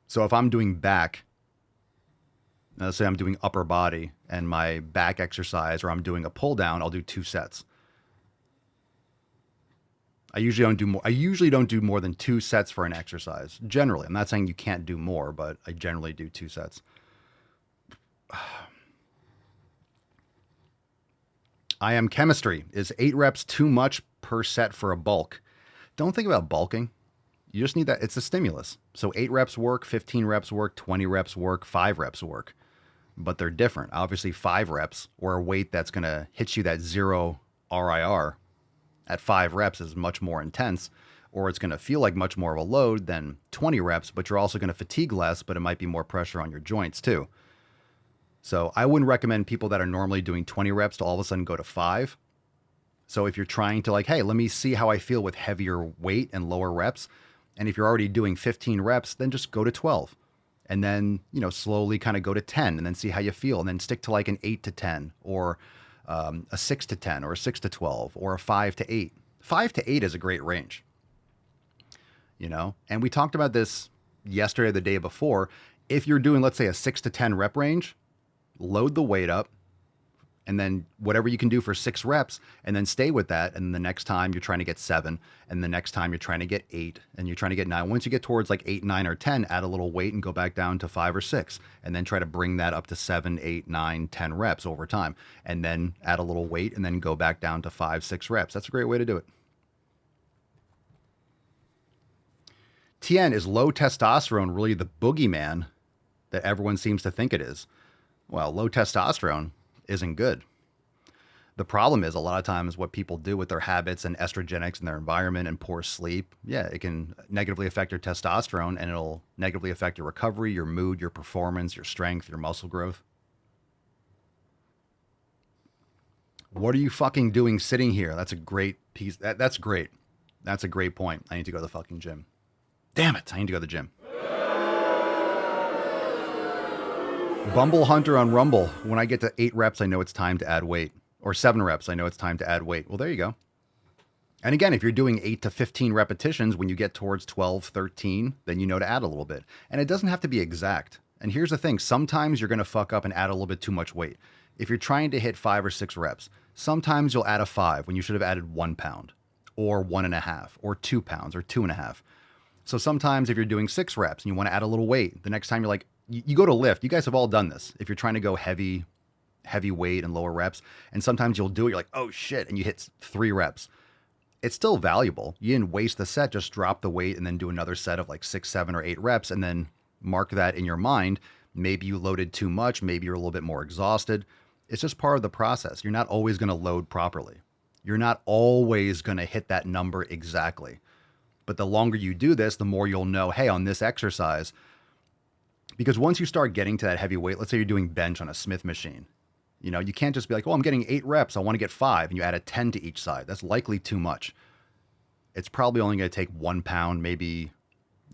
So if I'm doing back, let's say I'm doing upper body and my back exercise, or I'm doing a pull down, I'll do 2 sets. I usually don't do more than 2 sets for an exercise. Generally, I'm not saying you can't do more, but I generally do 2 sets. I am chemistry. Is 8 reps too much per set for a bulk? Don't think about bulking. You just need that. It's a stimulus. So 8 reps work, 15 reps work, 20 reps work, 5 reps work. But they're different. Obviously, 5 reps or a weight that's going to hit you that 0 RIR at 5 reps is much more intense, or it's going to feel like much more of a load than 20 reps, but you're also going to fatigue less, but it might be more pressure on your joints too. So I wouldn't recommend people that are normally doing 20 reps to all of a sudden go to 5. So if you're trying to like, hey, let me see how I feel with heavier weight and lower reps, and if you're already doing 15 reps, then just go to 12. And then, slowly kind of go to 10 and then see how you feel. And then stick to like an 8 to 10 or a 6 to 10 or a 6 to 12 or a 5 to 8. 5 to 8 is a great range. And we talked about this yesterday or the day before. If you're doing, let's say, a 6 to 10 rep range, load the weight up, and then whatever you can do for 6 reps, and then stay with that. And the next time you're trying to get 7, and the next time you're trying to get 8, and you're trying to get 9. Once you get towards like 8, 9, or 10, add a little weight and go back down to 5 or 6, and then try to bring that up to 7, 8, 9, 10 reps over time, and then add a little weight and then go back down to 5, 6 reps. That's a great way to do it. TN, is low testosterone really the boogeyman that everyone seems to think it is? Well, low testosterone isn't good. The problem is a lot of times what people do with their habits and estrogenics in their environment and poor sleep, it can negatively affect your testosterone, and it'll negatively affect your recovery, your mood, your performance, your strength, your muscle growth. What are you fucking doing sitting here? That's a great piece. That's great. That's a great point. I need to go to the fucking gym. Damn it. I need to go to the gym. Bumble Hunter on Rumble. When I get to 8 reps, I know it's time to add weight. Or 7 reps, I know it's time to add weight. Well, there you go. And again, if you're doing 8 to 15 repetitions, when you get towards 12, 13, then you know to add a little bit. And it doesn't have to be exact. And here's the thing. Sometimes you're going to fuck up and add a little bit too much weight. If you're trying to hit 5 or 6 reps, sometimes you'll add a 5 when you should have added 1 pound or 1.5 or 2 pounds or 2.5. So sometimes if you're doing 6 reps and you want to add a little weight, the next time you're like, you go to lift. You guys have all done this. If you're trying to go heavy weight and lower reps, and sometimes you'll do it, you're like, oh shit, and you hit 3 reps. It's still valuable. You didn't waste the set, just drop the weight and then do another set of like 6, 7, or 8 reps, and then mark that in your mind. Maybe you loaded too much. Maybe you're a little bit more exhausted. It's just part of the process. You're not always going to load properly. You're not always going to hit that number exactly. But the longer you do this, the more you'll know, hey, on this exercise, because once you start getting to that heavy weight, let's say you're doing bench on a Smith machine, you can't just be like, oh, I'm getting 8 reps. I want to get 5. And you add a 10 to each side. That's likely too much. It's probably only going to take 1 pound, maybe,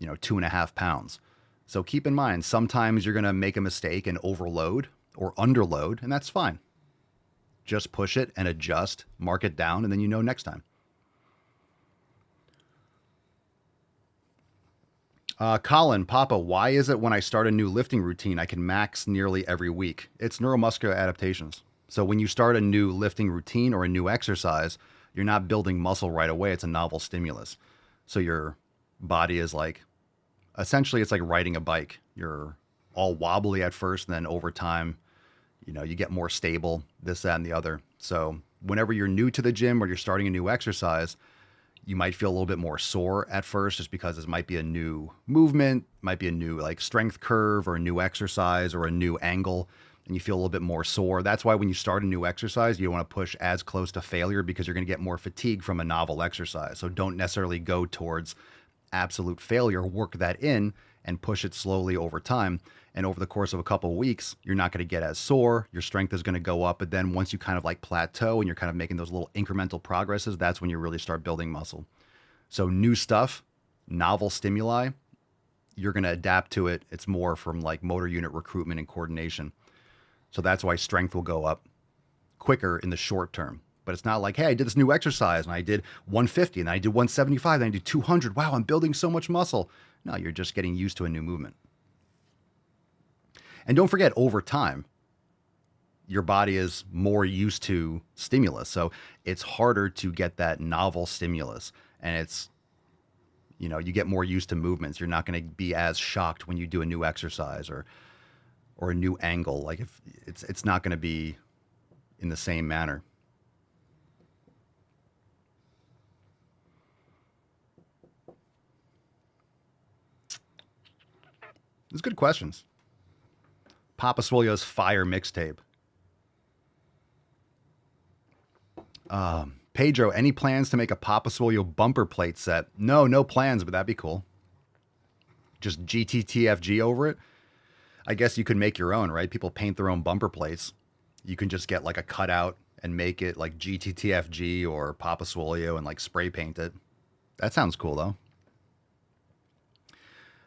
2.5 pounds. So keep in mind, sometimes you're going to make a mistake and overload or underload, and that's fine. Just push it and adjust, mark it down, and then next time. Colin, Papa, why is it when I start a new lifting routine, I can max nearly every week? It's neuromuscular adaptations. So when you start a new lifting routine or a new exercise, you're not building muscle right away. It's a novel stimulus. So your body is essentially it's like riding a bike. You're all wobbly at first, and then over time, You get more stable, this, that, and the other. So whenever you're new to the gym or you're starting a new exercise, you might feel a little bit more sore at first just because this might be a new movement, might be a new like strength curve or a new exercise or a new angle, and you feel a little bit more sore. That's why when you start a new exercise, you don't want to push as close to failure because you're going to get more fatigue from a novel exercise. So don't necessarily go towards absolute failure. Work that in and push it slowly over time. And over the course of a couple of weeks, you're not going to get as sore. Your strength is going to go up. But then once you kind of like plateau and you're kind of making those little incremental progresses, that's when you really start building muscle. So new stuff, novel stimuli, you're going to adapt to it. It's more from like motor unit recruitment and coordination. So that's why strength will go up quicker in the short term. But it's not like, hey, I did this new exercise and I did 150 and then I did 175 and I did 200. Wow, I'm building so much muscle. No, you're just getting used to a new movement. And don't forget, over time, your body is more used to stimulus. So it's harder to get that novel stimulus. And it's, you get more used to movements. You're not going to be as shocked when you do a new exercise or a new angle. Like if it's not going to be in the same manner. These good questions. Papa Swole's Fire mixtape. Pedro, any plans to make a Papa Swole bumper plate set? No plans, but that'd be cool. Just GTTFG over it. I guess you could make your own, right? People paint their own bumper plates. You can just get like a cutout and make it like GTTFG or Papa Swole and like spray paint it. That sounds cool though.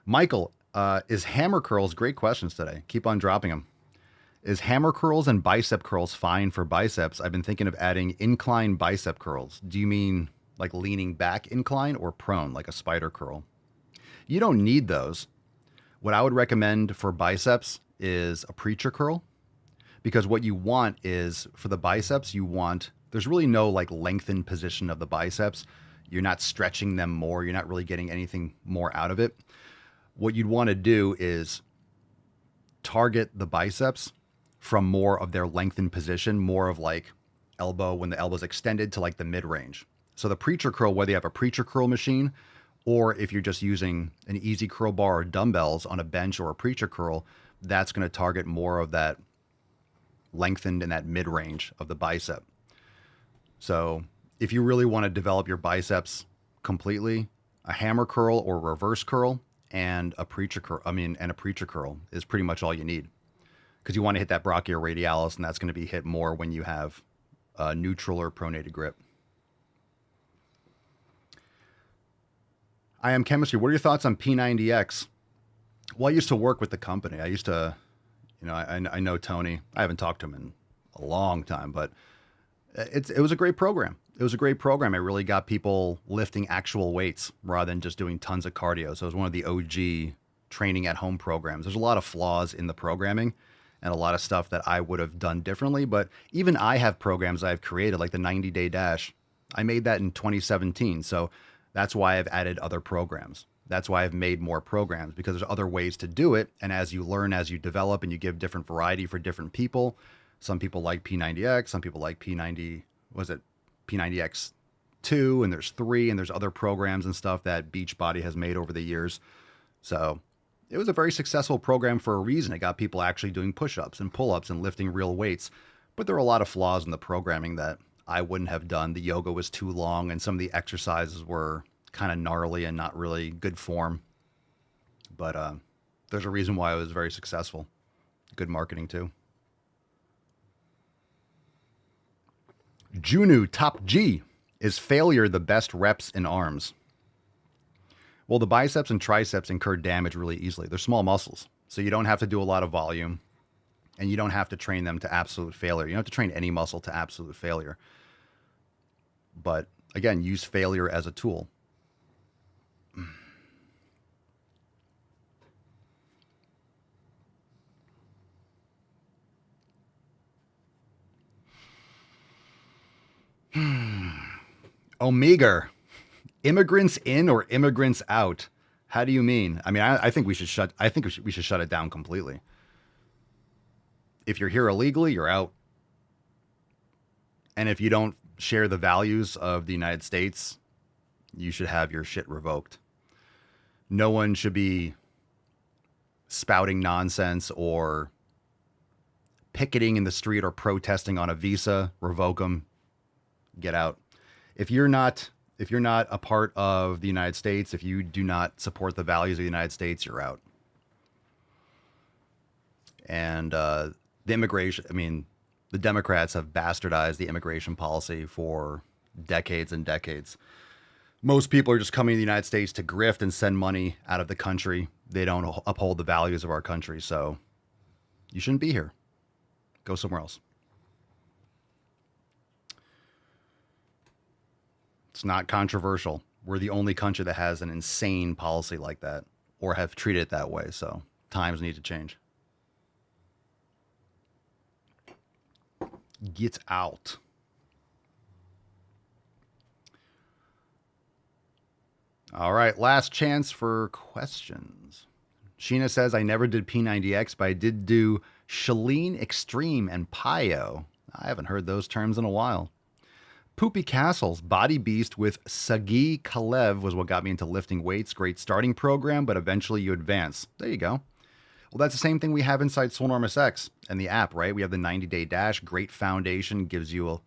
Michael, is hammer curls, great questions today. Keep on dropping them. Is hammer curls and bicep curls fine for biceps? I've been thinking of adding incline bicep curls. Do you mean like leaning back incline or prone, like a spider curl? You don't need those. What I would recommend for biceps is a preacher curl, because what you want is for the biceps, there's really no like lengthened position of the biceps. You're not stretching them more. You're not really getting anything more out of it. What you'd want to do is target the biceps from more of their lengthened position, more of like elbow when the elbow's extended to like the mid-range. So the preacher curl, whether you have a preacher curl machine or if you're just using an easy curl bar or dumbbells on a bench or a preacher curl, that's going to target more of that lengthened in that mid-range of the bicep. So if you really want to develop your biceps completely, a hammer curl or reverse curl and a preacher curl is pretty much all you need, because you want to hit that brachioradialis, and that's going to be hit more when you have a neutral or pronated grip. I am chemistry. What are your thoughts on P90X? Well, I used to work with the company. I used to, I know Tony. I haven't talked to him in a long time, but it was a great program. It was a great program. It really got people lifting actual weights rather than just doing tons of cardio. So it was one of the OG training at home programs. There's a lot of flaws in the programming and a lot of stuff that I would have done differently. But even I have programs I've created, like the 90-day dash. I made that in 2017. So that's why I've added other programs. That's why I've made more programs, because there's other ways to do it. And as you learn, as you develop, and you give different variety for different people. Some people like P90X, some people like P90X2, and there's 3, and there's other programs and stuff that Beachbody has made over the years. So it was a very successful program for a reason. It got people actually doing push-ups and pull-ups and lifting real weights. But there are a lot of flaws in the programming that I wouldn't have done. The yoga was too long, and some of the exercises were kind of gnarly and not really good form. But there's a reason why it was very successful. Good marketing too. Junu Top G, is failure the best reps in arms? Well, the biceps and triceps incur damage really easily. They're small muscles, so you don't have to do a lot of volume, and you don't have to train them to absolute failure. You don't have to train any muscle to absolute failure. But again, use failure as a tool. Omega, immigrants in or immigrants out? How do you mean? I mean, I think we should shut it down completely. If you're here illegally, you're out. And if you don't share the values of the United States, you should have your shit revoked. No one should be spouting nonsense or picketing in the street or protesting on a visa. Revoke them. Get out. If you're not a part of the United States, if you do not support the values of the United States, you're out. And the immigration, I mean, the Democrats have bastardized the immigration policy for decades and decades. Most people are just coming to the United States to grift and send money out of the country. They don't uphold the values of our country. So you shouldn't be here. Go somewhere else. It's not controversial. We're the only country that has an insane policy like that or have treated it that way. So times need to change. Get out. All right, last chance for questions. Sheena says, I never did P90X, but I did do Shalene Extreme and Pio. I haven't heard those terms in a while. Poopy Castles, Body Beast with Sagi Kalev was what got me into lifting weights. Great starting program, but eventually you advance. There you go. Well, that's the same thing we have inside Swolenormous X and the app, right? We have the 90-day dash, great foundation, gives you a,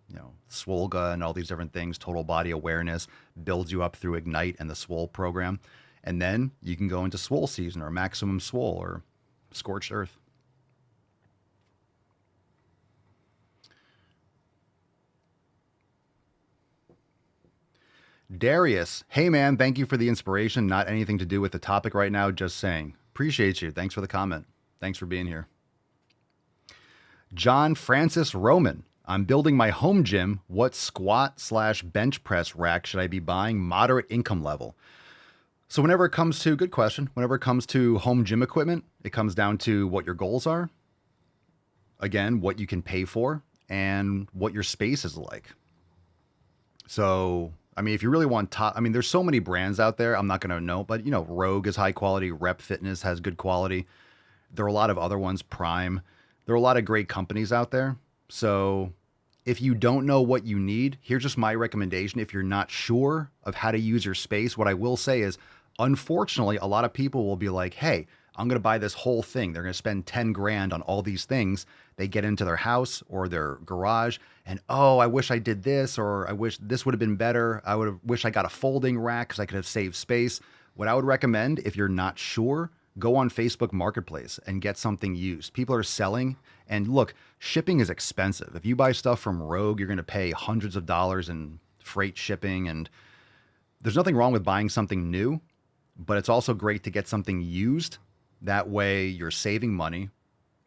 Swolga and all these different things, total body awareness, builds you up through Ignite and the Swole program. And then you can go into Swole season or Maximum Swole or Scorched Earth. Darius, hey man, thank you for the inspiration. Not anything to do with the topic right now, just saying. Appreciate you. Thanks for the comment. Thanks for being here. John Francis Roman, I'm building my home gym. What squat/bench press rack should I be buying? Moderate income level. So whenever it comes to, good question, whenever it comes to home gym equipment, it comes down to what your goals are. Again, what you can pay for and what your space is like. So, I mean, if you really want top, I mean, there's so many brands out there. I'm not going to know, but Rogue is high quality. Rep Fitness has good quality. There are a lot of other ones, Prime. There are a lot of great companies out there. So if you don't know what you need, here's just my recommendation. If you're not sure of how to use your space, what I will say is, unfortunately, a lot of people will be like, hey, I'm going to buy this whole thing. They're going to spend 10 grand on all these things. They get into their house or their garage and, oh, I wish I did this, or I wish this would have been better. I would have wish I got a folding rack because I could have saved space. What I would recommend, if you're not sure, go on Facebook Marketplace and get something used. People are selling, and look, shipping is expensive. If you buy stuff from Rogue, you're going to pay hundreds of dollars in freight shipping, and there's nothing wrong with buying something new, but it's also great to get something used. That way you're saving money,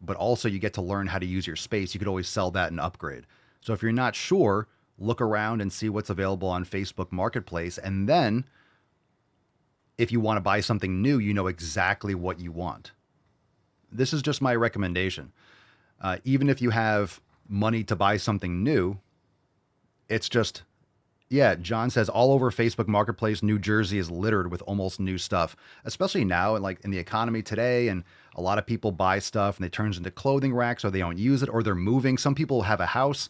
but also you get to learn how to use your space. You could always sell that and upgrade. So if you're not sure, look around and see what's available on Facebook Marketplace. And then if you want to buy something new, you know exactly what you want. This is just my recommendation. Even if you have money to buy something new, it's just, yeah, John says all over Facebook Marketplace, New Jersey is littered with almost new stuff, especially now and like in the economy today. And a lot of people buy stuff and it turns into clothing racks, or they don't use it, or they're moving. Some people have a house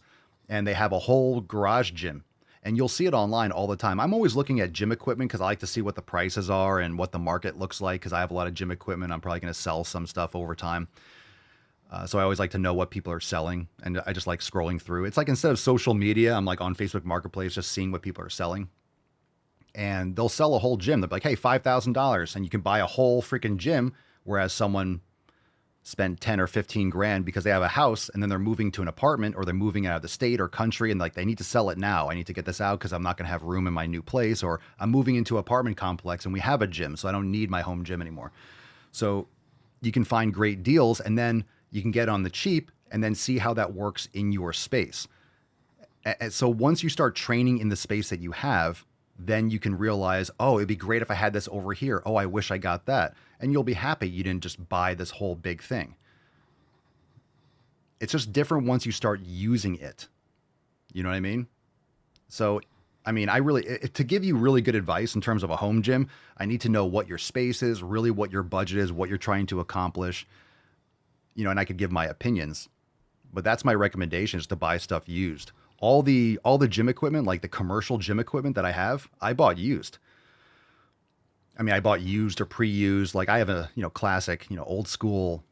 and they have a whole garage gym, and you'll see it online all the time. I'm always looking at gym equipment because I like to see what the prices are and what the market looks like, because I have a lot of gym equipment. I'm probably going to sell some stuff over time. So I always like to know what people are selling, and I just like scrolling through. It's like instead of social media, I'm like on Facebook Marketplace just seeing what people are selling. And they'll sell a whole gym. They'll be like, hey, $5,000, and you can buy a whole freaking gym, whereas someone spent 10 or 15 grand because they have a house and then they're moving to an apartment, or they're moving out of the state or country, and like they need to sell it now. I need to get this out because I'm not going to have room in my new place, or I'm moving into an apartment complex and we have a gym, so I don't need my home gym anymore. So you can find great deals, and then you can get on the cheap and then see how that works in your space. And so once you start training in the space that you have, then you can realize, oh, it'd be great if I had this over here. Oh, I wish I got that. And you'll be happy you didn't just buy this whole big thing. It's just different once you start using it. You know what I mean? So, I mean, to give you really good advice in terms of a home gym, I need to know what your space is, really what your budget is, what you're trying to accomplish. And I could give my opinions, But that's my recommendation, is to buy stuff used. All the gym equipment, like the commercial gym equipment that I have, I bought used. I mean, I bought used or pre-used. Like I have a, classic, old school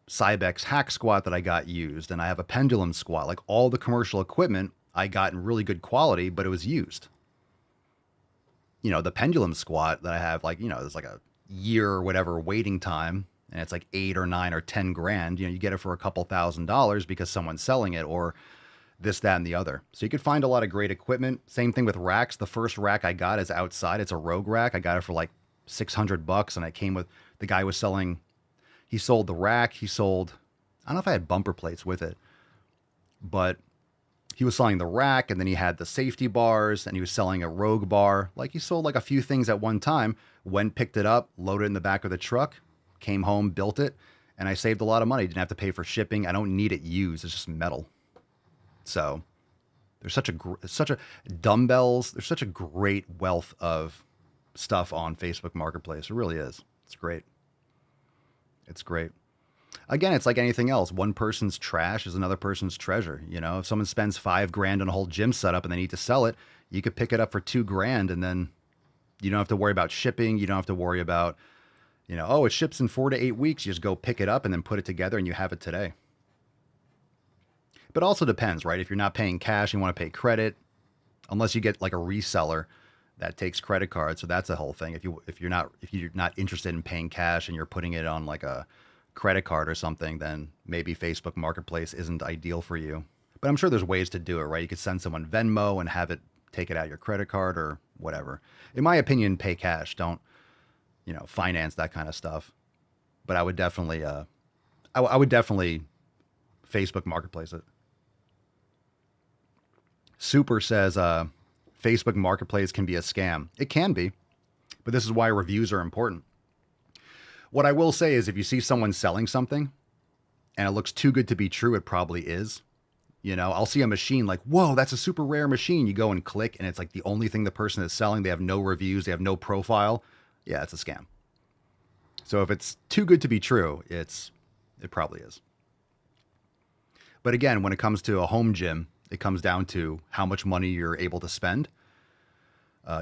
Cybex hack squat that I got used, and I have a pendulum squat. Like all the commercial equipment I got in really good quality, but it was used. The pendulum squat that I have, like, there's like a year or whatever waiting time, and it's like 8 or 9 or 10 grand. You get it for a couple $1,000s because someone's selling it, or this, that, and the other. So you could find a lot of great equipment. Same thing with racks. The first rack I got is outside. It's a Rogue rack. I got it for like $600, and it came with, the guy was selling, he sold the rack. He sold, I don't know if I had bumper plates with it, but he was selling the rack, and then he had the safety bars, and he was selling a Rogue bar. Like he sold like a few things at one time. Went, picked it up, loaded it in the back of the truck, came home, built it, and I saved a lot of money. Didn't have to pay for shipping. I don't need it used. It's just metal. So there's such a dumbbells. There's such a great wealth of stuff on Facebook Marketplace. It really is. It's great. It's great. Again, it's like anything else. One person's trash is another person's treasure. If someone spends $5,000 on a whole gym setup and they need to sell it, you could pick it up for $2,000, and then you don't have to worry about shipping. You don't have to worry about, it ships in 4 to 8 weeks. You just go pick it up and then put it together, and you have it today. But also depends, right? If you're not paying cash, you want to pay credit, unless you get like a reseller that takes credit cards. So that's a whole thing. If you're not interested in paying cash and you're putting it on like a credit card or something, then maybe Facebook Marketplace isn't ideal for you. But I'm sure there's ways to do it, right? You could send someone Venmo and have it take it out your credit card or whatever. In my opinion, pay cash. Don't, finance that kind of stuff. But I would definitely, I would definitely Facebook Marketplace it. Super says, Facebook Marketplace can be a scam. It can be, but this is why reviews are important. What I will say is, if you see someone selling something and it looks too good to be true, it probably is. I'll see a machine like, whoa, that's a super rare machine. You go and click, and it's like the only thing the person is selling. They have no reviews. They have no profile. Yeah, it's a scam. So if it's too good to be true, it probably is. But again, when it comes to a home gym, it comes down to how much money you're able to spend,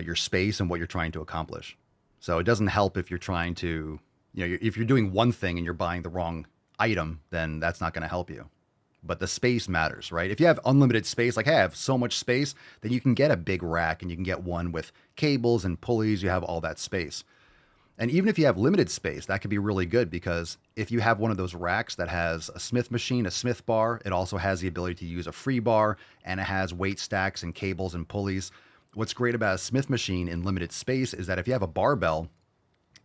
your space, and what you're trying to accomplish. So it doesn't help if you're trying to, if you're doing one thing and you're buying the wrong item, then that's not going to help you. But the space matters, right? If you have unlimited space, like, hey, I have so much space, then you can get a big rack, and you can get one with cables and pulleys. You have all that space. And even if you have limited space, that could be really good, because if you have one of those racks that has a Smith machine, a Smith bar, it also has the ability to use a free bar, and it has weight stacks and cables and pulleys. What's great about a Smith machine in limited space is that if you have a barbell,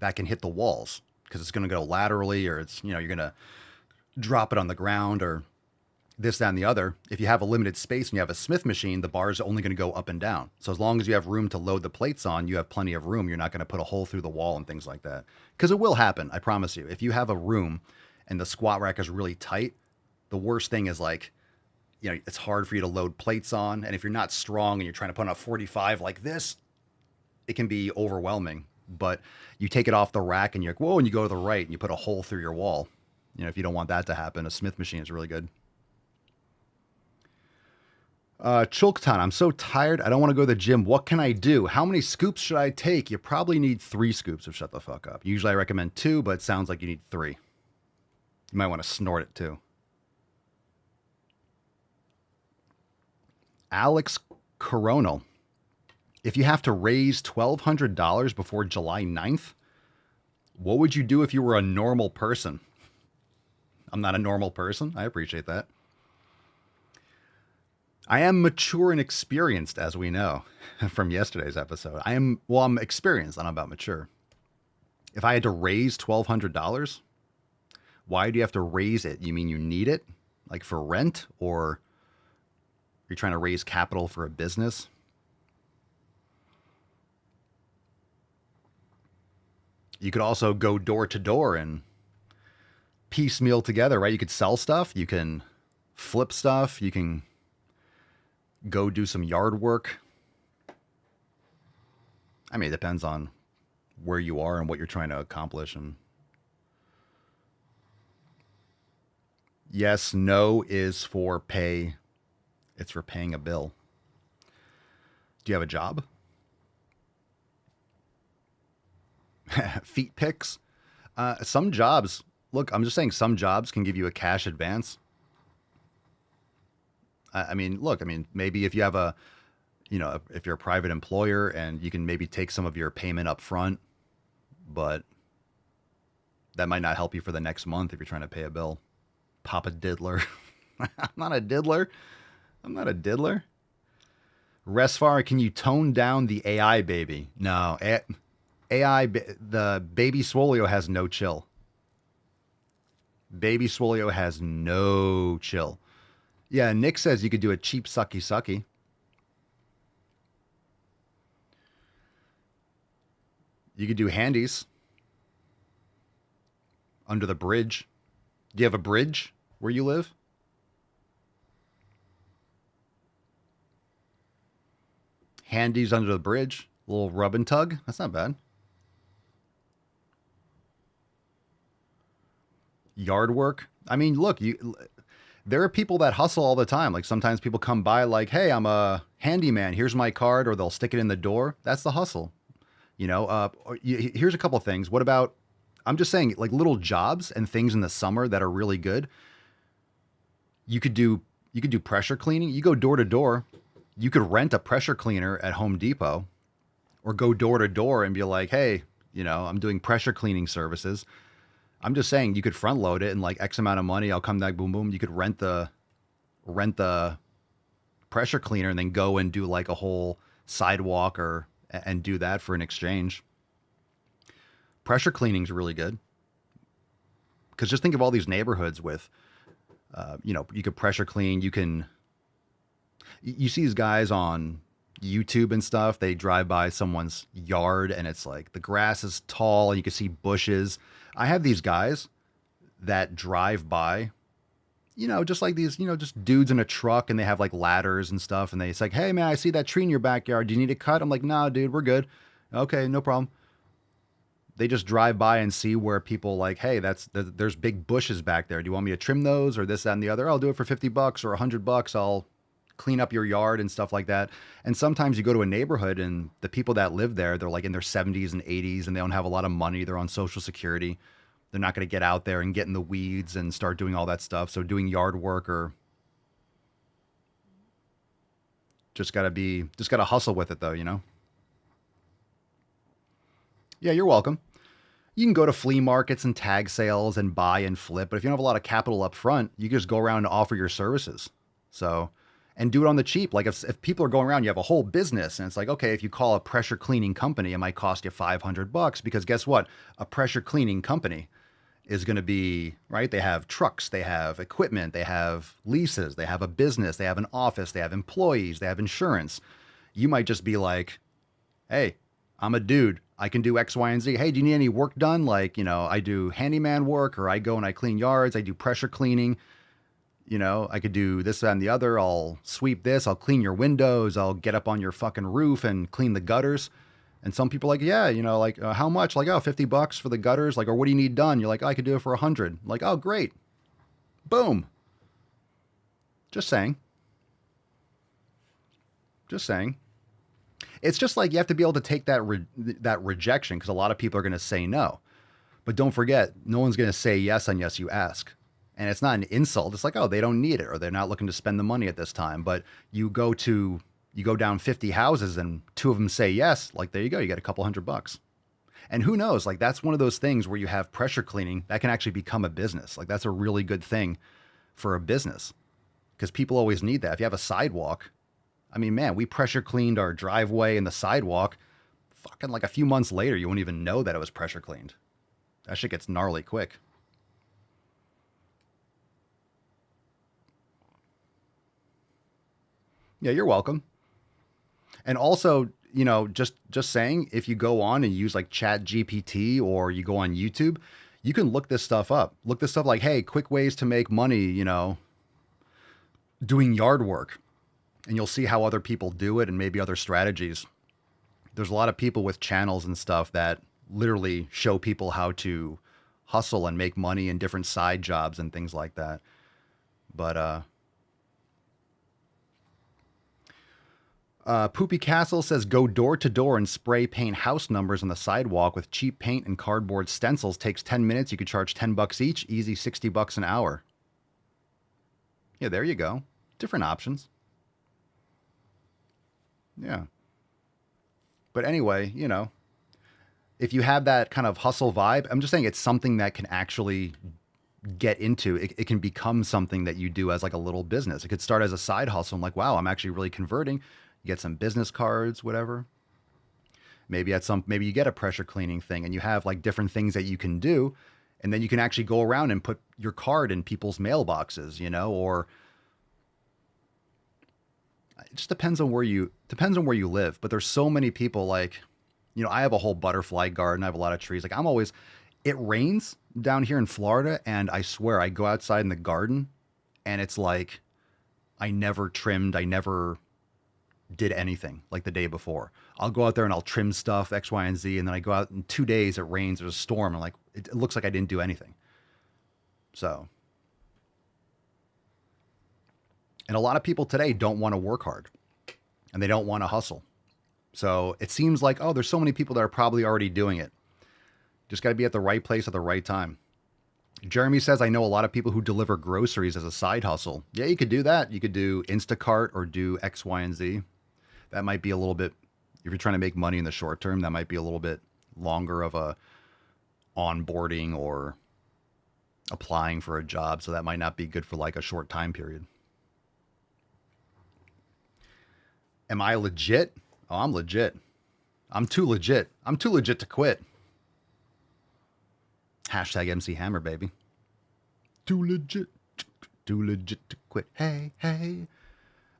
that can hit the walls, because it's going to go laterally, or it's, you're going to drop it on the ground, or this, that, and the other. If you have a limited space and you have a Smith machine, the bar is only going to go up and down. So as long as you have room to load the plates on, you have plenty of room. You're not going to put a hole through the wall and things like that. Because it will happen, I promise you. If you have a room and the squat rack is really tight, the worst thing is, like, it's hard for you to load plates on. And if you're not strong and you're trying to put on a 45 like this, it can be overwhelming. But you take it off the rack and you're like, whoa, and you go to the right and you put a hole through your wall. If you don't want that to happen, a Smith machine is really good. Chulkton, I'm so tired. I don't want to go to the gym. What can I do? How many scoops should I take? You probably need 3 scoops to shut the fuck up. Usually I recommend 2, but it sounds like you need 3. You might want to snort it too. Alex Coronal. If you have to raise $1,200 before July 9th, what would you do if you were a normal person? I'm not a normal person. I appreciate that. I am mature and experienced, as we know from yesterday's episode. I'm experienced. I don't know about mature. If I had to raise $1,200, why do you have to raise it? You mean you need it? Like for rent? Or you're trying to raise capital for a business? You could also go door to door and piecemeal together, right? You could sell stuff. You can flip stuff. You can go do some yard work. I mean, it depends on where you are and what you're trying to accomplish. And Yes, no is for pay. It's for paying a bill. Do you have a job? Feet pics? Some jobs, look, I'm just saying some jobs can give you a cash advance. I mean, look, I mean, maybe if you have a, you know, if you're a private employer and you can maybe take some of your payment up front, but that might not help you for the next month if you're trying to pay a bill. Papa diddler. I'm not a diddler. I'm not a diddler. Resfar, can you tone down the AI baby? No, AI, the baby Swolio has no chill. Baby Swolio has no chill. Yeah, Nick says you could do a cheap sucky sucky. You could do handies under the bridge. Do you have a bridge where you live? Handies under the bridge. A little rub and tug. That's not bad. Yard work. I mean, look, there are people that hustle all the time. Like sometimes people come by like, hey, I'm a handyman. Here's my card, or they'll stick it in the door. That's the hustle. You know, here's a couple things. What about, I'm just saying, like little jobs and things in the summer that are really good. You could do pressure cleaning. You go door to door. You could rent a pressure cleaner at Home Depot, or go door to door and be like, hey, you know, I'm doing pressure cleaning services. I'm just saying you could front load it and like X amount of money. I'll come back, boom, boom. You could rent the pressure cleaner and then go and do like a whole sidewalk and do that for an exchange. Pressure cleaning is really good. Because just think of all these neighborhoods with, you know, you could pressure clean. You see these guys on YouTube and stuff. They drive by someone's yard and it's like the grass is tall and you can see bushes. I have these guys that drive by, you know, just like these, you know, just dudes in a truck, and they have like ladders and stuff. And it's like, hey man, I see that tree in your backyard. Do you need it cut? I'm like, nah, dude, we're good. Okay, no problem. They just drive by and see where people like, hey, there's big bushes back there. Do you want me to trim those or this, that, and the other? I'll do it for $50 or $100. I'll clean up your yard and stuff like that. And sometimes you go to a neighborhood and the people that live there, they're like in their 70s and 80s and they don't have a lot of money. They're on Social Security. They're not going to get out there and get in the weeds and start doing all that stuff. So doing yard work, or just got to hustle with it though, you know? Yeah, you're welcome. You can go to flea markets and tag sales and buy and flip. But if you don't have a lot of capital up front, you can just go around and offer your services. So, and do it on the cheap. Like if people are going around, you have a whole business and it's like, okay, if you call a pressure cleaning company, it might cost you $500 because guess what? A pressure cleaning company is going to be, right? They have trucks, they have equipment, they have leases, they have a business, they have an office, they have employees, they have insurance. You might just be like, hey, I'm a dude. I can do X, Y, and Z. Hey, do you need any work done? Like, you know, I do handyman work, or I go and I clean yards. I do pressure cleaning. You know, I could do this, that, and the other. I'll sweep this. I'll clean your windows. I'll get up on your fucking roof and clean the gutters. And some people are like, yeah, you know, like how much? Like, oh, $50 for the gutters. Like, or what do you need done? You're like, oh, I could do it for 100. Like, oh, great. Boom. Just saying. Just saying. It's just like you have to be able to take that rejection, because a lot of people are going to say no. But don't forget, no one's going to say yes unless you ask. And it's not an insult. It's like, oh, they don't need it, or they're not looking to spend the money at this time. But you go down 50 houses and 2 of them say yes. Like, there you go. You get a couple $100. And who knows? Like, that's one of those things where you have pressure cleaning that can actually become a business. Like, that's a really good thing for a business, because people always need that. If you have a sidewalk, I mean, man, we pressure cleaned our driveway and the sidewalk. Fucking like a few months later, you won't even know that it was pressure cleaned. That shit gets gnarly quick. Yeah, you're welcome. And also, you know, just saying, if you go on and use like Chat GPT, or you go on YouTube, you can look this stuff up. Look this stuff like, hey, quick ways to make money, you know, doing yard work. And you'll see how other people do it and maybe other strategies. There's a lot of people with channels and stuff that literally show people how to hustle and make money in different side jobs and things like that. But Poopy Castle says go door to door and spray paint house numbers on the sidewalk with cheap paint and cardboard stencils. Takes 10 minutes. You could charge $10 each. Easy $60 an hour. Yeah, there you go. Different options. Yeah. But anyway, you know, if you have that kind of hustle vibe, I'm just saying it's something that can actually get into. It can become something that you do as like a little business. It could start as a side hustle. I'm like, wow, I'm actually really converting. You get some business cards, whatever. Maybe maybe you get a pressure cleaning thing and you have like different things that you can do. And then you can actually go around and put your card in people's mailboxes, you know, or it just depends on where you live. But there's so many people like, you know, I have a whole butterfly garden. I have a lot of trees. Like it rains down here in Florida. And I swear I go outside in the garden and it's like, I never trimmed. I never did anything like the day before. I'll go out there and I'll trim stuff X, Y, and Z. And then I go out in 2 days, it rains, there's a storm. I'm like, it looks like I didn't do anything. So, and a lot of people today don't want to work hard and they don't want to hustle. So it seems like, oh, there's so many people that are probably already doing it. Just got to be at the right place at the right time. Jeremy says, I know a lot of people who deliver groceries as a side hustle. Yeah, you could do that. You could do Instacart or do X, Y, and Z. That might be a little bit, if you're trying to make money in the short term, that might be a little bit longer of a onboarding or applying for a job. So that might not be good for like a short time period. Am I legit? Oh, I'm legit. I'm too legit. I'm too legit to quit. Hashtag MC Hammer, baby. Too legit to quit. Hey, hey.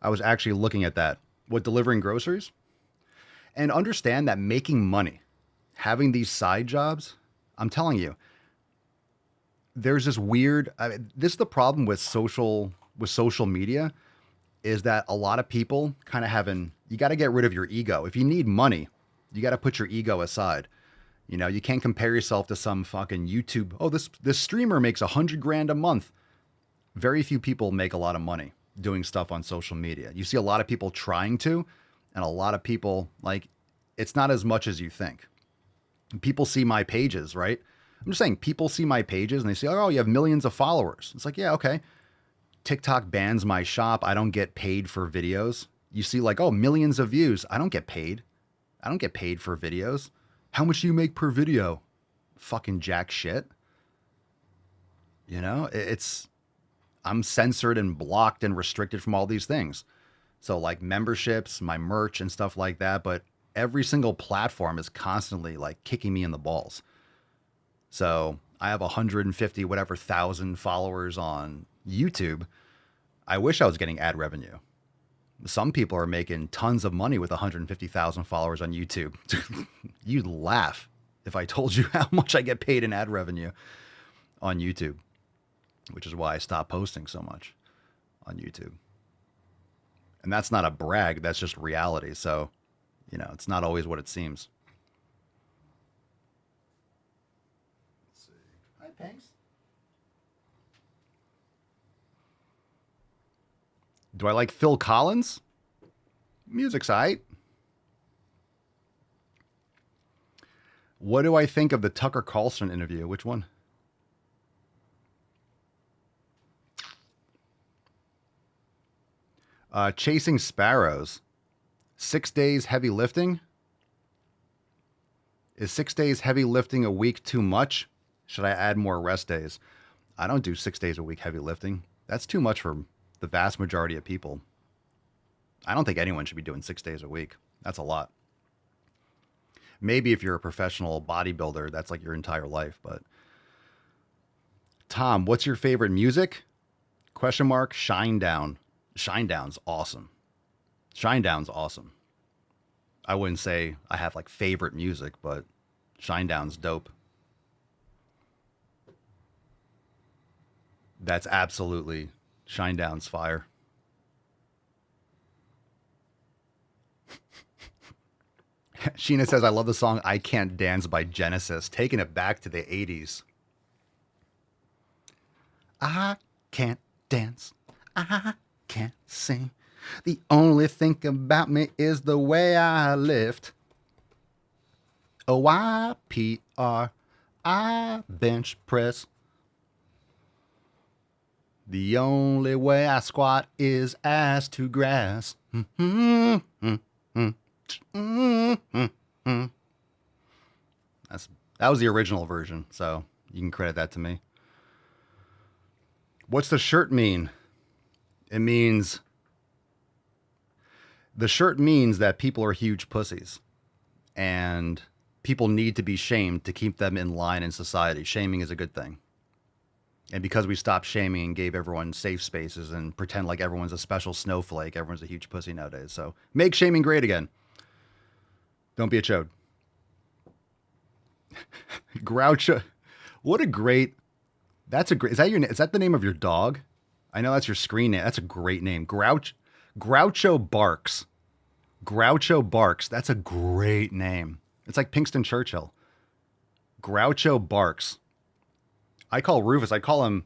I was actually looking at that. What, delivering groceries? And understand that making money, having these side jobs, I'm telling you, there's this weird, this is the problem with social media, is that a lot of people kind of you got to get rid of your ego. If you need money, you got to put your ego aside. You know, you can't compare yourself to some fucking YouTube. Oh, this streamer makes $100,000 a month. Very few people make a lot of money doing stuff on social media. You see a lot of people trying to, and a lot of people, like, it's not as much as you think. People see my pages, right? I'm just saying, people see my pages and they say, oh, you have millions of followers. It's like, yeah, okay. TikTok bans my shop. I don't get paid for videos. You see like, oh, millions of views. I don't get paid. I don't get paid for videos. How much do you make per video? Fucking jack shit. You know, I'm censored and blocked and restricted from all these things. So like memberships, my merch and stuff like that. But every single platform is constantly like kicking me in the balls. So I have 150 whatever thousand followers on YouTube. I wish I was getting ad revenue. Some people are making tons of money with 150,000 followers on YouTube. You'd laugh if I told you how much I get paid in ad revenue on YouTube, which is why I stopped posting so much on YouTube. And that's not a brag. That's just reality. So, you know, it's not always what it seems. Let's see. Hi, Panks. Do I like Phil Collins? Music's aight. What do I think of the Tucker Carlson interview? Which one? Chasing Sparrows. 6 days heavy lifting? Is 6 days heavy lifting a week too much? Should I add more rest days? I don't do 6 days a week heavy lifting. That's too much for the vast majority of people. I don't think anyone should be doing 6 days a week. That's a lot. Maybe if you're a professional bodybuilder, that's like your entire life. But Tom, what's your favorite music? Question mark. Shinedown. Shinedown's awesome. Shinedown's awesome. I wouldn't say I have like favorite music, but Shinedown's dope. That's absolutely Shinedown's fire. Sheena says, I love the song I Can't Dance by Genesis, taking it back to the 80s. I can't dance. I can't sing. The only thing about me is the way I lift. OYPR, I bench press. The only way I squat is ass to grass. That was the original version, so you can credit that to me. What's the shirt mean? The shirt means that people are huge pussies, and people need to be shamed to keep them in line in society. Shaming is a good thing. And because we stopped shaming and gave everyone safe spaces and pretend like everyone's a special snowflake, everyone's a huge pussy nowadays. So make shaming great again. Don't be a chode. Groucho. What a great. Is that the name of your dog? I know that's your screen name. That's a great name. Groucho Barks. Groucho Barks. That's a great name. It's like Pinkston Churchill. Groucho Barks. I call Rufus. I call him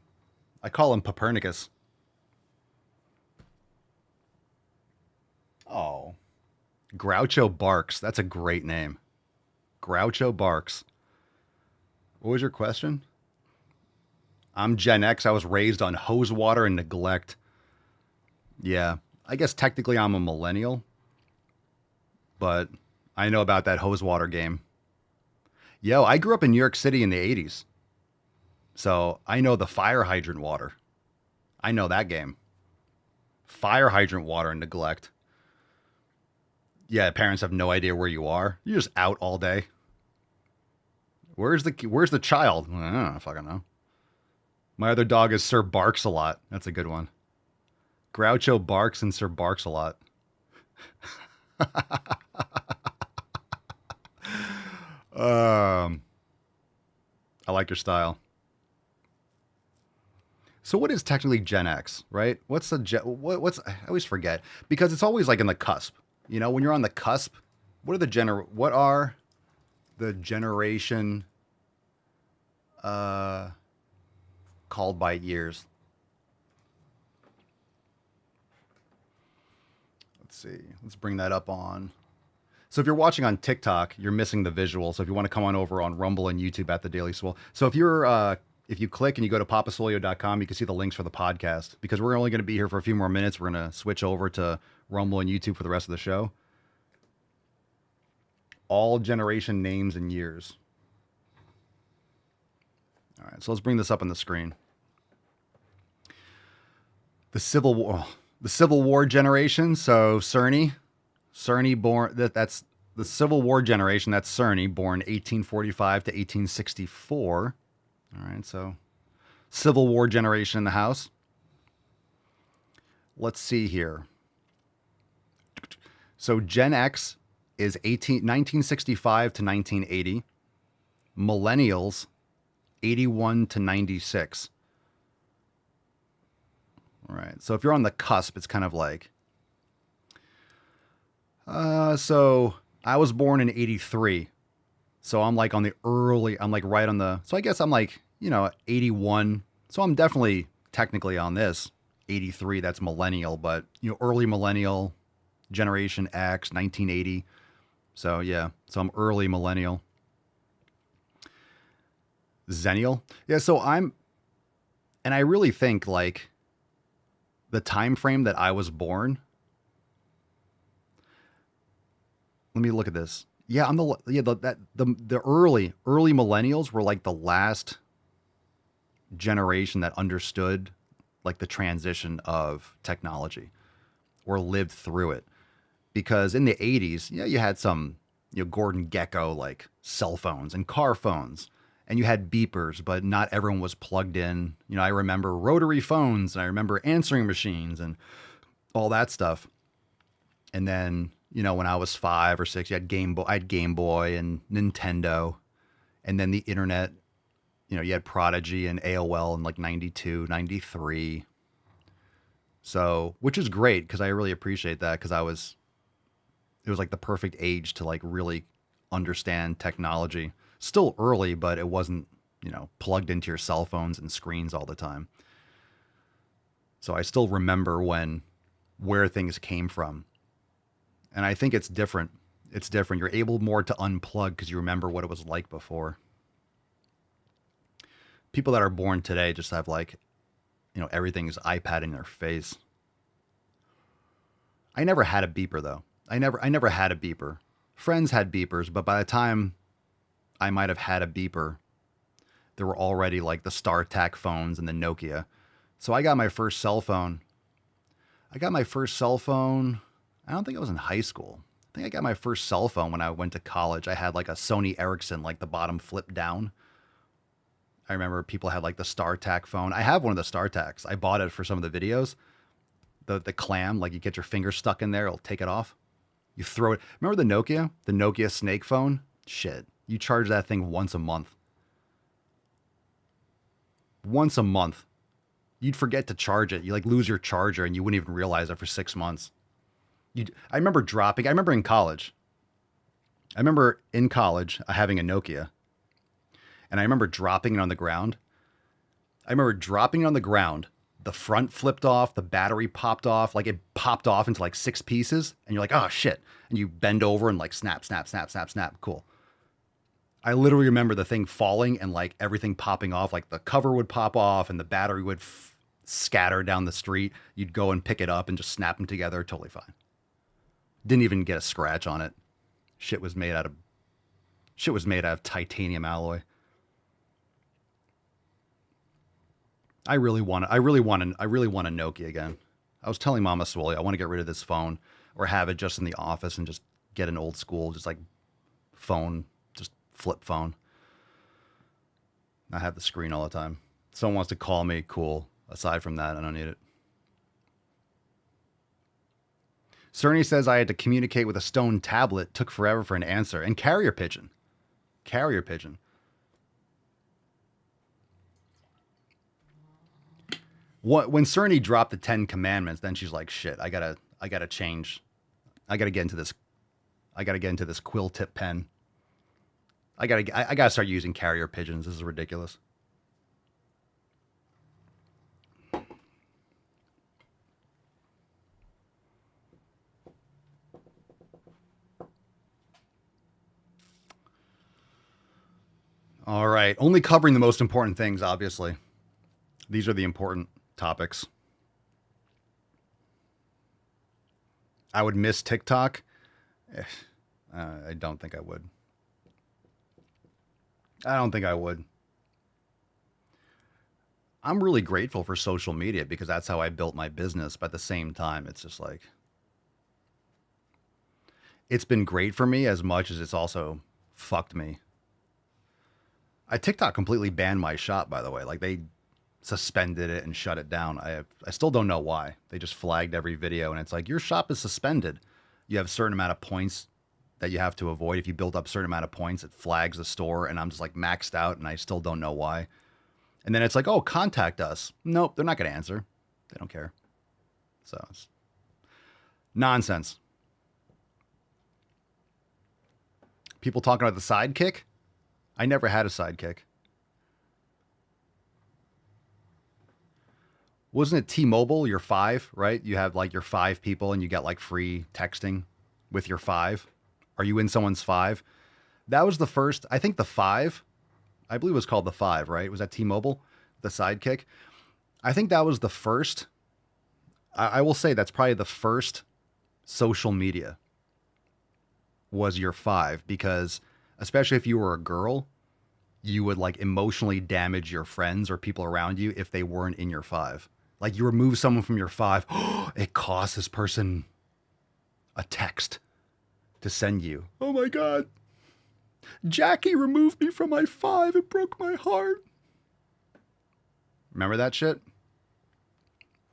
Copernicus. Oh. Groucho Barks. That's a great name. Groucho Barks. What was your question? I'm Gen X. I was raised on hose water and neglect. Yeah. I guess technically I'm a millennial. But I know about that hose water game. Yo, I grew up in New York City in the 80s. So I know the fire hydrant water. I know that game. Fire hydrant water and neglect. Yeah, parents have no idea where you are. You're just out all day. Where's the child? I don't fucking know. My other dog is Sir Barks a lot. That's a good one. Groucho Barks and Sir Barks a lot. I like your style. So what is technically Gen X, right? What's I always forget because it's always like in the cusp. You know, when you're on the cusp, what are the generation called by years? Let's see. Let's bring that up on. So if you're watching on TikTok, you're missing the visual. So if you want to come on over on Rumble and YouTube at The Daily Swole. So if you click and you go to papaswolio.com, you can see the links for the podcast. Because we're only going to be here for a few more minutes. We're going to switch over to Rumble and YouTube for the rest of the show. All generation names and years. All right, so let's bring this up on the screen. The Civil War generation. So Cerny born, that's the Civil War generation. That's Cerny, born 1845 to 1864. All right, so Civil War generation in the house. Let's see here. So Gen X is 1965 to 1980. Millennials, 81 to 96. All right, so if you're on the cusp, it's kind of like... So I was born in 83. So I'm like on the early, I'm like right on the, so I guess I'm like, 81. So I'm definitely technically on this 83. That's millennial, but early millennial, Generation X, 1980. So yeah, so I'm early millennial. Zennial. Yeah. So and I really think like the time frame that I was born. Let me look at this. Yeah, the early millennials were like the last generation that understood like the transition of technology or lived through it. Because in the 80s, you had some Gordon Gekko like cell phones and car phones, and you had beepers, but not everyone was plugged in. I remember rotary phones and I remember answering machines and all that stuff. And then when I was 5 or 6, I had Game Boy and Nintendo, and then the internet. You had Prodigy and AOL in like 92, 93. So, which is great because I really appreciate that because it was like the perfect age to like really understand technology. Still early, but it wasn't, plugged into your cell phones and screens all the time. So I still remember where things came from. And I think it's different. It's different. You're able more to unplug because you remember what it was like before. People that are born today just have like, everything's iPad in their face. I never had a beeper though. I never had a beeper. Friends had beepers, but by the time I might have had a beeper, there were already like the StarTAC phones and the Nokia. So I got my first cell phone. I don't think I was in high school. I think I got my first cell phone when I went to college. I had like a Sony Ericsson, like the bottom flip down. I remember people had like the StarTAC phone. I have one of the StarTACs. I bought it for some of the videos. The clam, like you get your finger stuck in there, it'll take it off. You throw it. Remember the Nokia Snake phone? Shit. You charge that thing once a month. Once a month. You'd forget to charge it. You like lose your charger and you wouldn't even realize it for 6 months. I remember in college. I remember in college having a Nokia. And I remember dropping it on the ground. The front flipped off, the battery popped off, like it popped off into like 6 pieces. And you're like, oh shit. And you bend over and like snap, snap, snap, snap, snap. Cool. I literally remember the thing falling and like everything popping off. Like the cover would pop off and the battery would scatter down the street. You'd go and pick it up and just snap them together. Totally fine. Didn't even get a scratch on it. Shit was made out of titanium alloy. I really want a Nokia again. I was telling Mama Swole, I want to get rid of this phone or have it just in the office and just get an old school, just like phone, just flip phone. Not have the screen all the time. Someone wants to call me, cool. Aside from that, I don't need it. Cerny says I had to communicate with a stone tablet. Took forever for an answer. And carrier pigeon. Carrier pigeon. When Cerny dropped the 10 commandments, then she's like, shit, I gotta change. I gotta get into this quill tip pen. I gotta start using carrier pigeons. This is ridiculous. All right. Only covering the most important things, obviously. These are the important topics. I would miss TikTok. I don't think I would. I'm really grateful for social media because that's how I built my business. But at the same time, it's just like, it's been great for me as much as it's also fucked me. TikTok completely banned my shop, by the way. Like they suspended it and shut it down. I still don't know why. They just flagged every video and it's like, your shop is suspended. You have a certain amount of points that you have to avoid. If you build up a certain amount of points, it flags the store and I'm just like maxed out and I still don't know why. And then it's like, oh, contact us. Nope, they're not going to answer. They don't care. So it's nonsense. People talking about the sidekick. I never had a sidekick. Wasn't it T-Mobile, your 5, right? You have like your 5 people and you get like free texting with your 5. Are you in someone's 5? That was the first, I think the 5, I believe it was called the 5, right? Was that T-Mobile, the sidekick? I think that was the first, I will say that's probably the first social media was your 5 because especially if you were a girl, you would like emotionally damage your friends or people around you if they weren't in your 5. Like you remove someone from your 5, it costs this person a text to send you. Oh my God. Jackie removed me from my 5. It broke my heart. Remember that shit?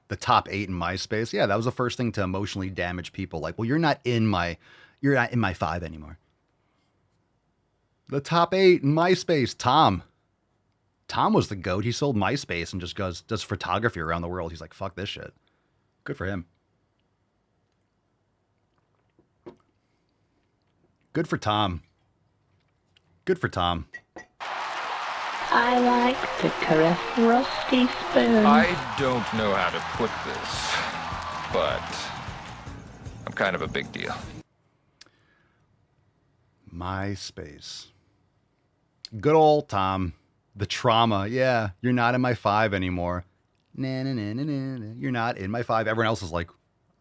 The top 8 in MySpace. Yeah, that was the first thing to emotionally damage people. Like, well, you're not in my 5 anymore. The top 8 in MySpace. Tom was the GOAT. He sold MySpace and just does photography around the world. He's like, fuck this shit. Good for him. Good for Tom. I like to caress rusty spoons. I don't know how to put this, but I'm kind of a big deal. MySpace. Good old Tom. The trauma. Yeah, you're not in my 5 anymore. Nah, nah, nah, nah, nah, nah. You're not in my 5. Everyone else is like,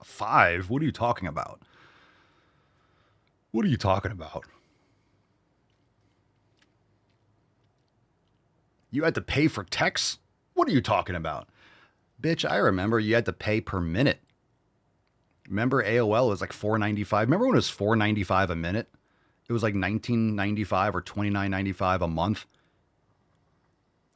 5? What are you talking about? What are you talking about? You had to pay for texts? What are you talking about? Bitch, I remember you had to pay per minute. Remember AOL was like $4.95? Remember when it was $4.95 a minute? It was like $19.95 or $29.95 a month.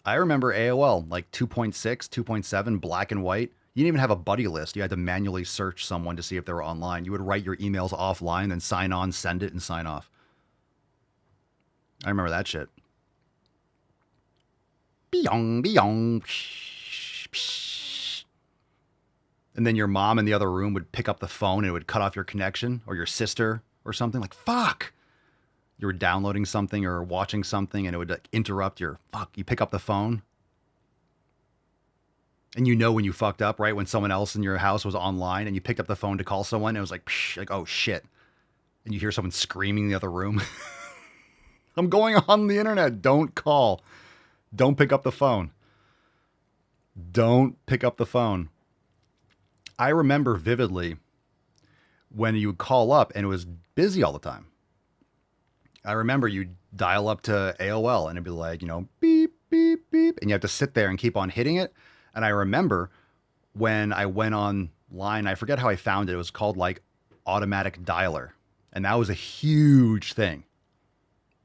I remember AOL, like 2.6, 2.7, black and white. You didn't even have a buddy list. You had to manually search someone to see if they were online. You would write your emails offline, then sign on, send it, and sign off. I remember that shit. Beong, beong. And then your mom in the other room would pick up the phone and it would cut off your connection, or your sister or something. Like, fuck. You were downloading something or watching something and it would like interrupt your fuck. You pick up the phone. And you know when you fucked up, right? When someone else in your house was online and you picked up the phone to call someone, it was like, psh, like, oh shit. And you hear someone screaming in the other room. I'm going on the internet. Don't call. Don't pick up the phone. Don't pick up the phone. I remember vividly when you would call up and it was busy all the time. I remember you'd dial up to AOL and it'd be like, you know, beep, beep, beep. And you have to sit there and keep on hitting it. And I remember when I went online, I forget how I found it. It was called like automatic dialer. And that was a huge thing.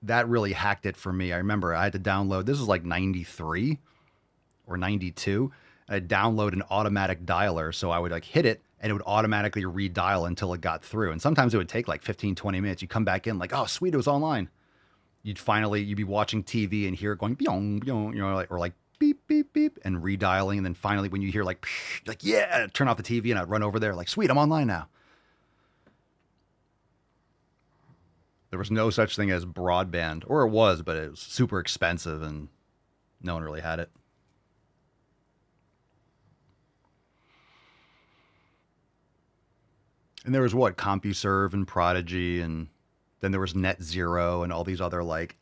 That really hacked it for me. I remember I had to download, this was like 93 or 92. And I'd download an automatic dialer. So I would like hit it and it would automatically redial until it got through. And sometimes it would take like 15, 20 minutes. You come back in like, oh, sweet, it was online. You'd be watching TV and hear it going, byong, byong, you know, like, or like beep, beep, beep, and redialing. And then finally, when you hear like, psh, like, yeah, turn off the TV and I'd run over there like, sweet, I'm online now. There was no such thing as broadband, or it was, but it was super expensive and no one really had it. And there was what? CompuServe and Prodigy, and then there was Net Zero and all these other like,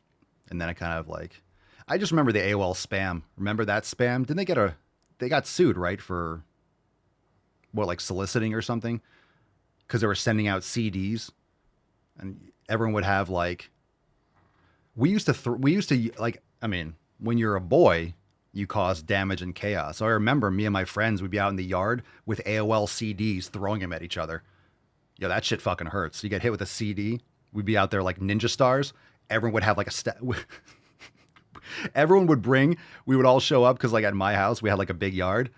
and then I kind of like, I just remember the AOL spam. Remember that spam? Didn't they got sued, right? For what, like soliciting or something? Because they were sending out CDs and everyone would have like, we used to like, I mean, when you're a boy, you cause damage and chaos. So I remember me and my friends would be out in the yard with AOL CDs throwing them at each other. Yo, that shit fucking hurts. You get hit with a CD. We'd be out there like ninja stars. Everyone would have like everyone would bring, we would all show up because like at my house, we had like a big yard.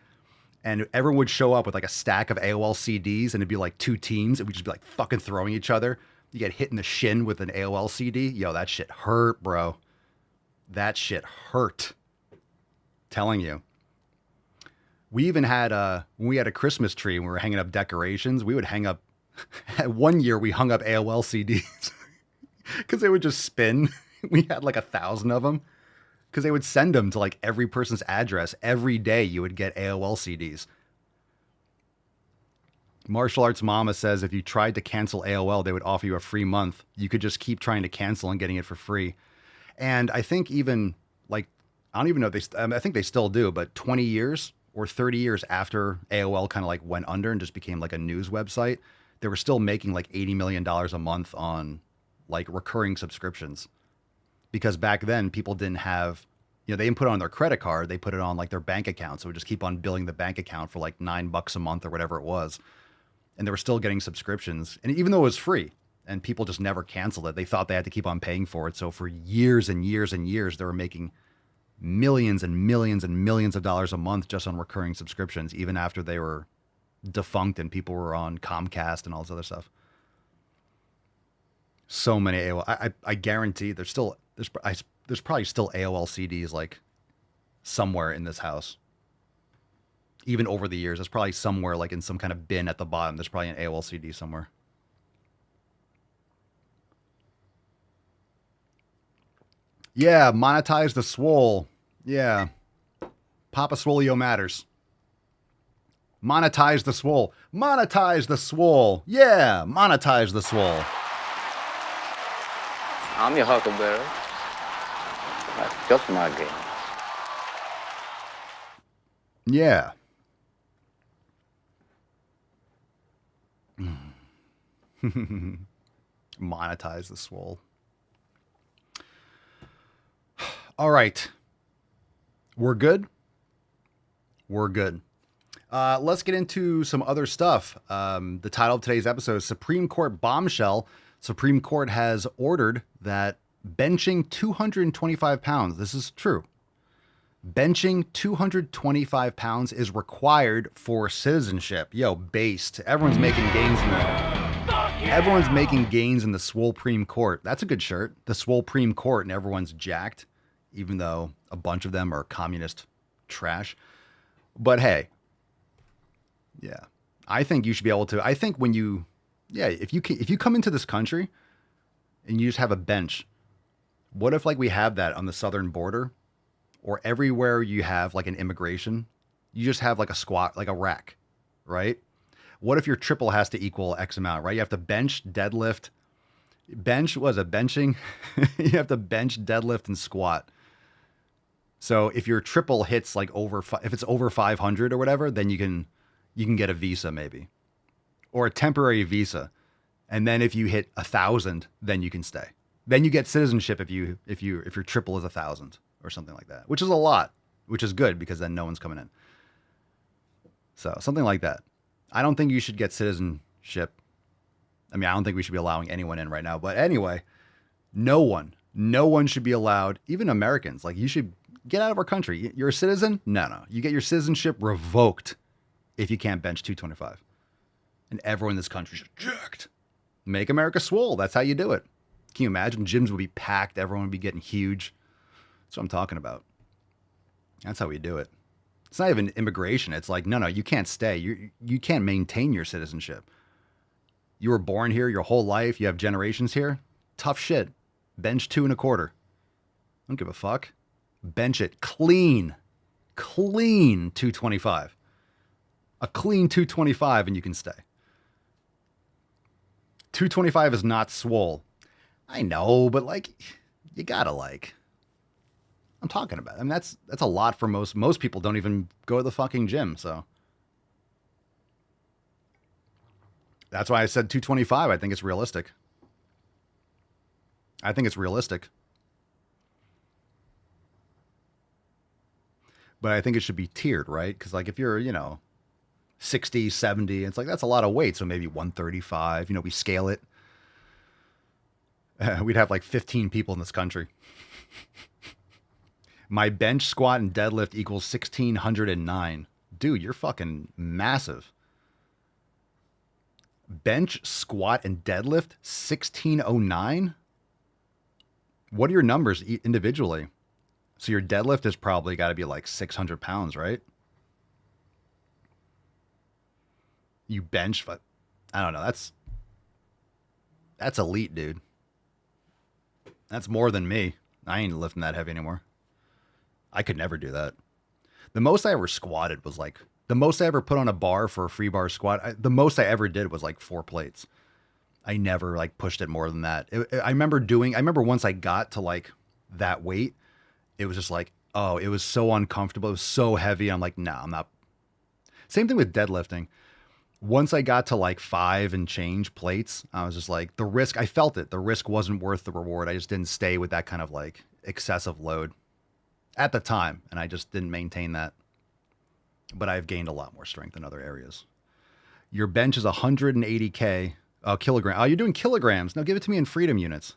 And everyone would show up with like a stack of AOL CDs and it'd be like two teams. And we'd just be like fucking throwing each other. You get hit in the shin with an AOL CD. Yo, that shit hurt, bro. That shit hurt. Telling you. We even had when we had a Christmas tree and we were hanging up decorations, we would hang up. One year we hung up AOL CDs because they would just spin. We had like 1,000 of them because they would send them to like every person's address. Every day you would get AOL CDs. Martial Arts Mama says if you tried to cancel AOL, they would offer you a free month. You could just keep trying to cancel and getting it for free. And I think even like, I don't even know if I think they still do, but 20 years or 30 years after AOL kind of like went under and just became like a news website, they were still making like $80 million a month on like recurring subscriptions. Because back then people didn't have, you know, they didn't put it on their credit card. They put it on like their bank account. So it would just keep on billing the bank account for like $9 a month or whatever it was. And they were still getting subscriptions. And even though it was free and people just never canceled it, they thought they had to keep on paying for it. So for years and years and years, they were making millions and millions and millions of dollars a month just on recurring subscriptions, even after they were defunct and people were on Comcast and all this other stuff. So many AOL. I guarantee there's probably still AOL CDs like somewhere in this house. Even over the years, there's probably somewhere like in some kind of bin at the bottom. There's probably an AOL CD somewhere. Yeah, monetize the Swole. Yeah. Papa Swolio matters. Monetize the Swole. Monetize the Swole. Yeah, monetize the Swole. I'm your huckleberry. That's just my game. Yeah. Monetize the Swole. All right. We're good? We're good. Let's get into some other stuff. The title of today's episode is Supreme Court Bombshell. Supreme Court has ordered that benching 225 pounds, this is true, benching 225 pounds is required for citizenship. Yo, based. Everyone's making gains in Everyone's making gains in the Swole Supreme Court. That's a good shirt. The Swole Supreme Court, and everyone's jacked, even though a bunch of them are communist trash. But hey, yeah, I think you should be able to. I think when you, yeah, if you come into this country and you just have a bench, what if like we have that on the southern border, or everywhere you have like an immigration, you just have like a squat, like a rack, right? What if your triple has to equal X amount, right? You have to bench, deadlift, benching? You have to bench, deadlift, and squat. So if your triple hits like if it's over 500 or whatever, then you can get a visa maybe, or a temporary visa. And then if you hit 1,000, then you can stay. Then you get citizenship if your triple is 1,000 or something like that, which is a lot, which is good because then no one's coming in. So something like that. I don't think you should get citizenship. I mean, I don't think we should be allowing anyone in right now. But anyway, no one should be allowed, even Americans. Like, you should get out of our country. You're a citizen? No. You get your citizenship revoked if you can't bench 225. And everyone in this country is jacked. Make America swole. That's how you do it. Can you imagine? Gyms would be packed. Everyone would be getting huge. That's what I'm talking about. That's how we do it. It's not even immigration. It's like, no, you can't stay. You can't maintain your citizenship. You were born here your whole life. You have generations here. Tough shit. Bench 2.25. Don't give a fuck. Bench it clean 225. A clean 225 and you can stay. 225 is not swole. I know, but like, you gotta like. I'm talking about. I mean, that's a lot for most people. Don't even go to the fucking gym. So that's why I said 225. I think it's realistic. But I think it should be tiered, right? Because like if you're, 60, 70, it's like that's a lot of weight. So maybe 135. We scale it. We'd have like 15 people in this country. My bench, squat, and deadlift equals 1,609. Dude, you're fucking massive. Bench, squat, and deadlift, 1,609? What are your numbers individually? So your deadlift has probably got to be like 600 pounds, right? You bench, but I don't know. That's elite, dude. That's more than me. I ain't lifting that heavy anymore. I could never do that. The most I ever squatted was like, the most I ever put on a bar for a free bar squat, the most I ever did was like 4 plates. I never like pushed it more than that. I remember once I got to like that weight, it was just like, oh, it was so uncomfortable. It was so heavy. I'm like, no, I'm not. Same thing with deadlifting. Once I got to like 5 and change plates, I was just like, I felt it. The risk wasn't worth the reward. I just didn't stay with that kind of like excessive load at the time. And I just didn't maintain that. But I've gained a lot more strength in other areas. Your bench is 180K kilogram. Oh, you're doing kilograms. Now give it to me in freedom units.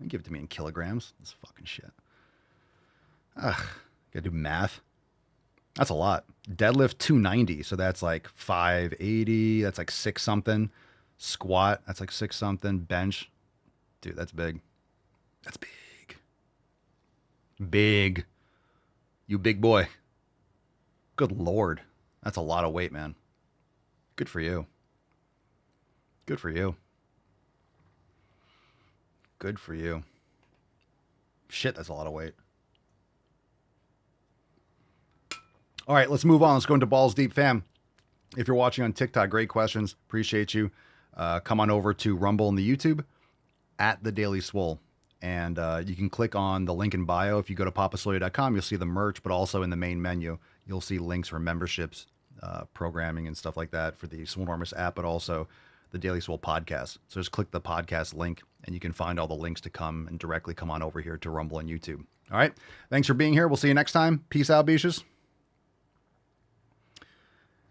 Give it to me in kilograms. This fucking shit. Ugh. Gotta do math. That's a lot. Deadlift 290. So that's like 580. That's like 6 something. Squat. That's like 6 something. Bench. Dude, that's big. That's big. Big. You big boy. Good Lord. That's a lot of weight, man. Good for you. Good for you. Good for you. Shit, that's a lot of weight. All right, let's move on. Let's go into Balls Deep, fam. If you're watching on TikTok, great questions. Appreciate you. Come on over to Rumble and the YouTube at The Daily Swole. And you can click on the link in bio. If you go to papaswole.com, you'll see the merch, but also in the main menu, you'll see links for memberships, programming, and stuff like that for the Swolenormous app, but also the Daily Swole podcast. So just click the podcast link, and you can find all the links to come and directly come on over here to Rumble and YouTube. All right. Thanks for being here. We'll see you next time. Peace out, Beaches.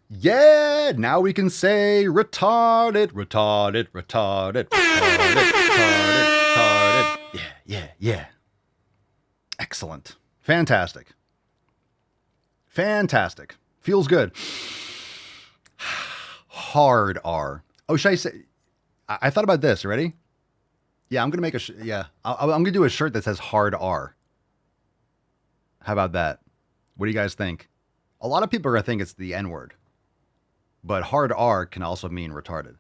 Yeah, now we can say retarded, retarded, retarded, retarded, retarded, retarded. Yeah. Excellent. Fantastic. Feels good. Hard R. Oh, should I say? I thought about this. Ready? Yeah, I'm going to make I'm going to do a shirt that says hard R. How about that? What do you guys think? A lot of people are going to think it's the N-word. But hard R can also mean retarded.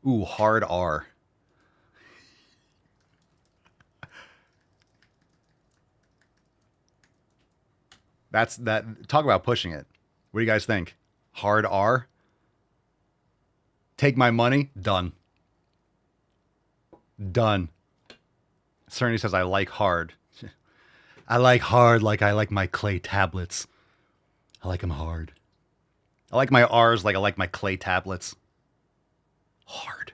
Ooh, hard R. That's that. Talk about pushing it. What do you guys think? Hard R? Take my money? Done. Cerny says, I like hard. I like hard like I like my clay tablets. I like them hard. I like my R's like I like my clay tablets. Hard.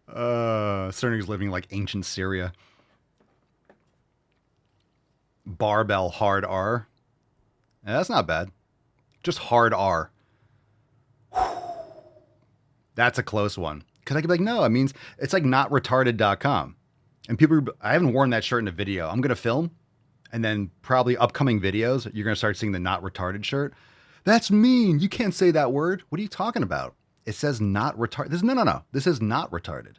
Cerny's living like ancient Syria. Barbell hard R. Yeah, that's not bad. Just hard R. That's a close one. Because I could be like, no, it means it's like notretarded.com. And people, I haven't worn that shirt in a video. I'm going to film, and then probably upcoming videos, you're going to start seeing the not retarded shirt. That's mean. You can't say that word. What are you talking about? It says not retarded. No. This is not retarded.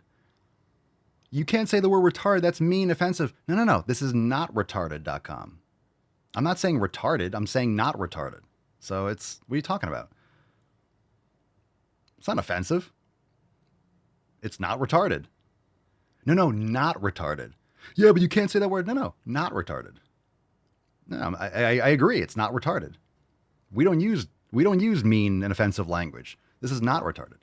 You can't say the word retarded. That's mean, offensive. No. This is not retarded.com. I'm not saying retarded. I'm saying not retarded. So what are you talking about? It's not offensive. It's not retarded. No, not retarded. Yeah, but you can't say that word. No, not retarded. No, I agree. It's not retarded. We don't use mean and offensive language. This is not retarded.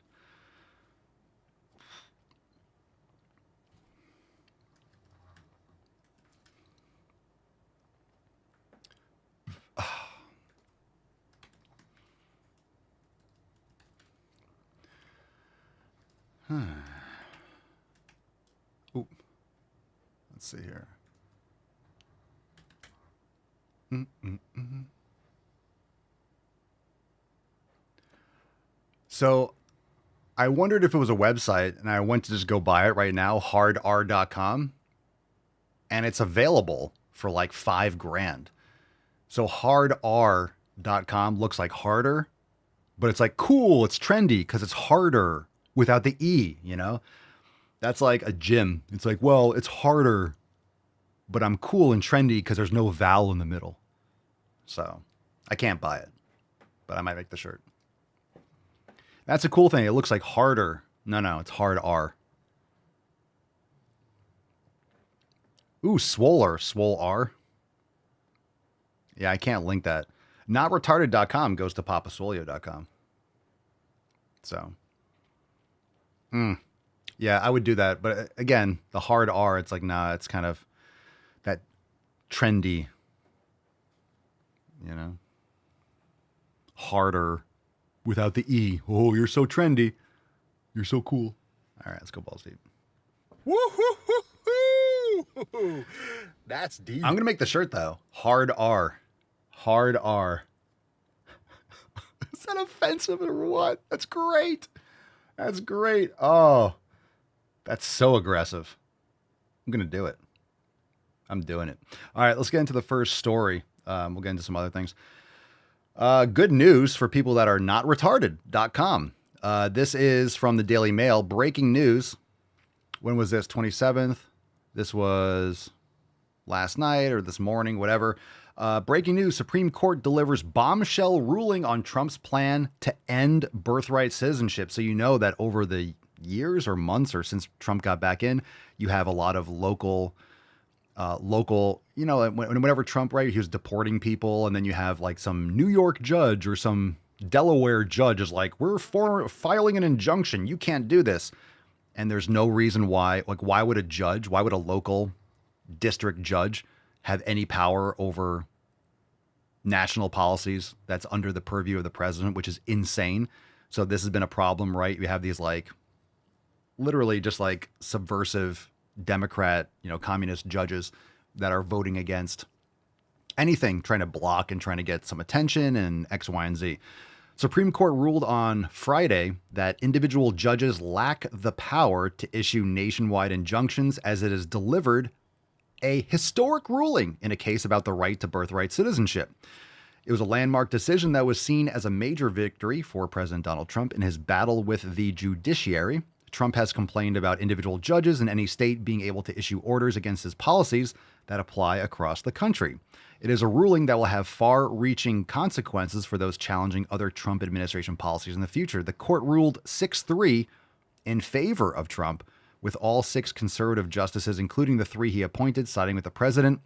Ooh. Let's see here. So I wondered if it was a website, and I went to just go buy it right now, hardr.com, and it's available for like $5,000. So hardr.com looks like harder, but it's like cool, it's trendy because it's harder without the E, you know? That's like a gym. It's like, well, it's harder, but I'm cool and trendy because there's no vowel in the middle. So I can't buy it, but I might make the shirt. That's a cool thing. It looks like harder. No, it's hard R. Ooh, Swole R. Yeah, I can't link that. Notretarded.com goes to papaswolio.com. So, yeah, I would do that. But again, the hard R, it's like, nah, it's kind of that trendy, you know, harder without the E. Oh, you're so trendy. You're so cool. All right, let's go balls deep. Woo-hoo-hoo-hoo! That's deep. I'm going to make the shirt, though. Hard R. Hard R. Is that offensive or what? That's great. That's great. Oh, that's so aggressive. I'm going to do it. I'm doing it. All right, let's get into the first story. We'll get into some other things. Good news for people that are not retarded.com. This is from the Daily Mail. Breaking news. When was this? 27th. This was last night or this morning, whatever. Breaking news. Supreme Court delivers bombshell ruling on Trump's plan to end birthright citizenship. So you know that over the years or months or since Trump got back in, you have a lot of local, whenever Trump, right, he was deporting people, and then you have like some New York judge or some Delaware judge is like, we're filing an injunction. You can't do this. And there's no reason why, like, why would a local district judge have any power over national policies that's under the purview of the president, which is insane. So this has been a problem, right? We have these like literally just like subversive Democrat, communist judges that are voting against anything, trying to block and trying to get some attention and X, Y, and Z. Supreme Court ruled on Friday that individual judges lack the power to issue nationwide injunctions as it has delivered a historic ruling in a case about the right to birthright citizenship. It was a landmark decision that was seen as a major victory for President Donald Trump in his battle with the judiciary. Trump has complained about individual judges in any state being able to issue orders against his policies that apply across the country. It is a ruling that will have far-reaching consequences for those challenging other Trump administration policies in the future. The court ruled 6-3 in favor of Trump, with all 6 conservative justices, including the 3 he appointed, siding with the president.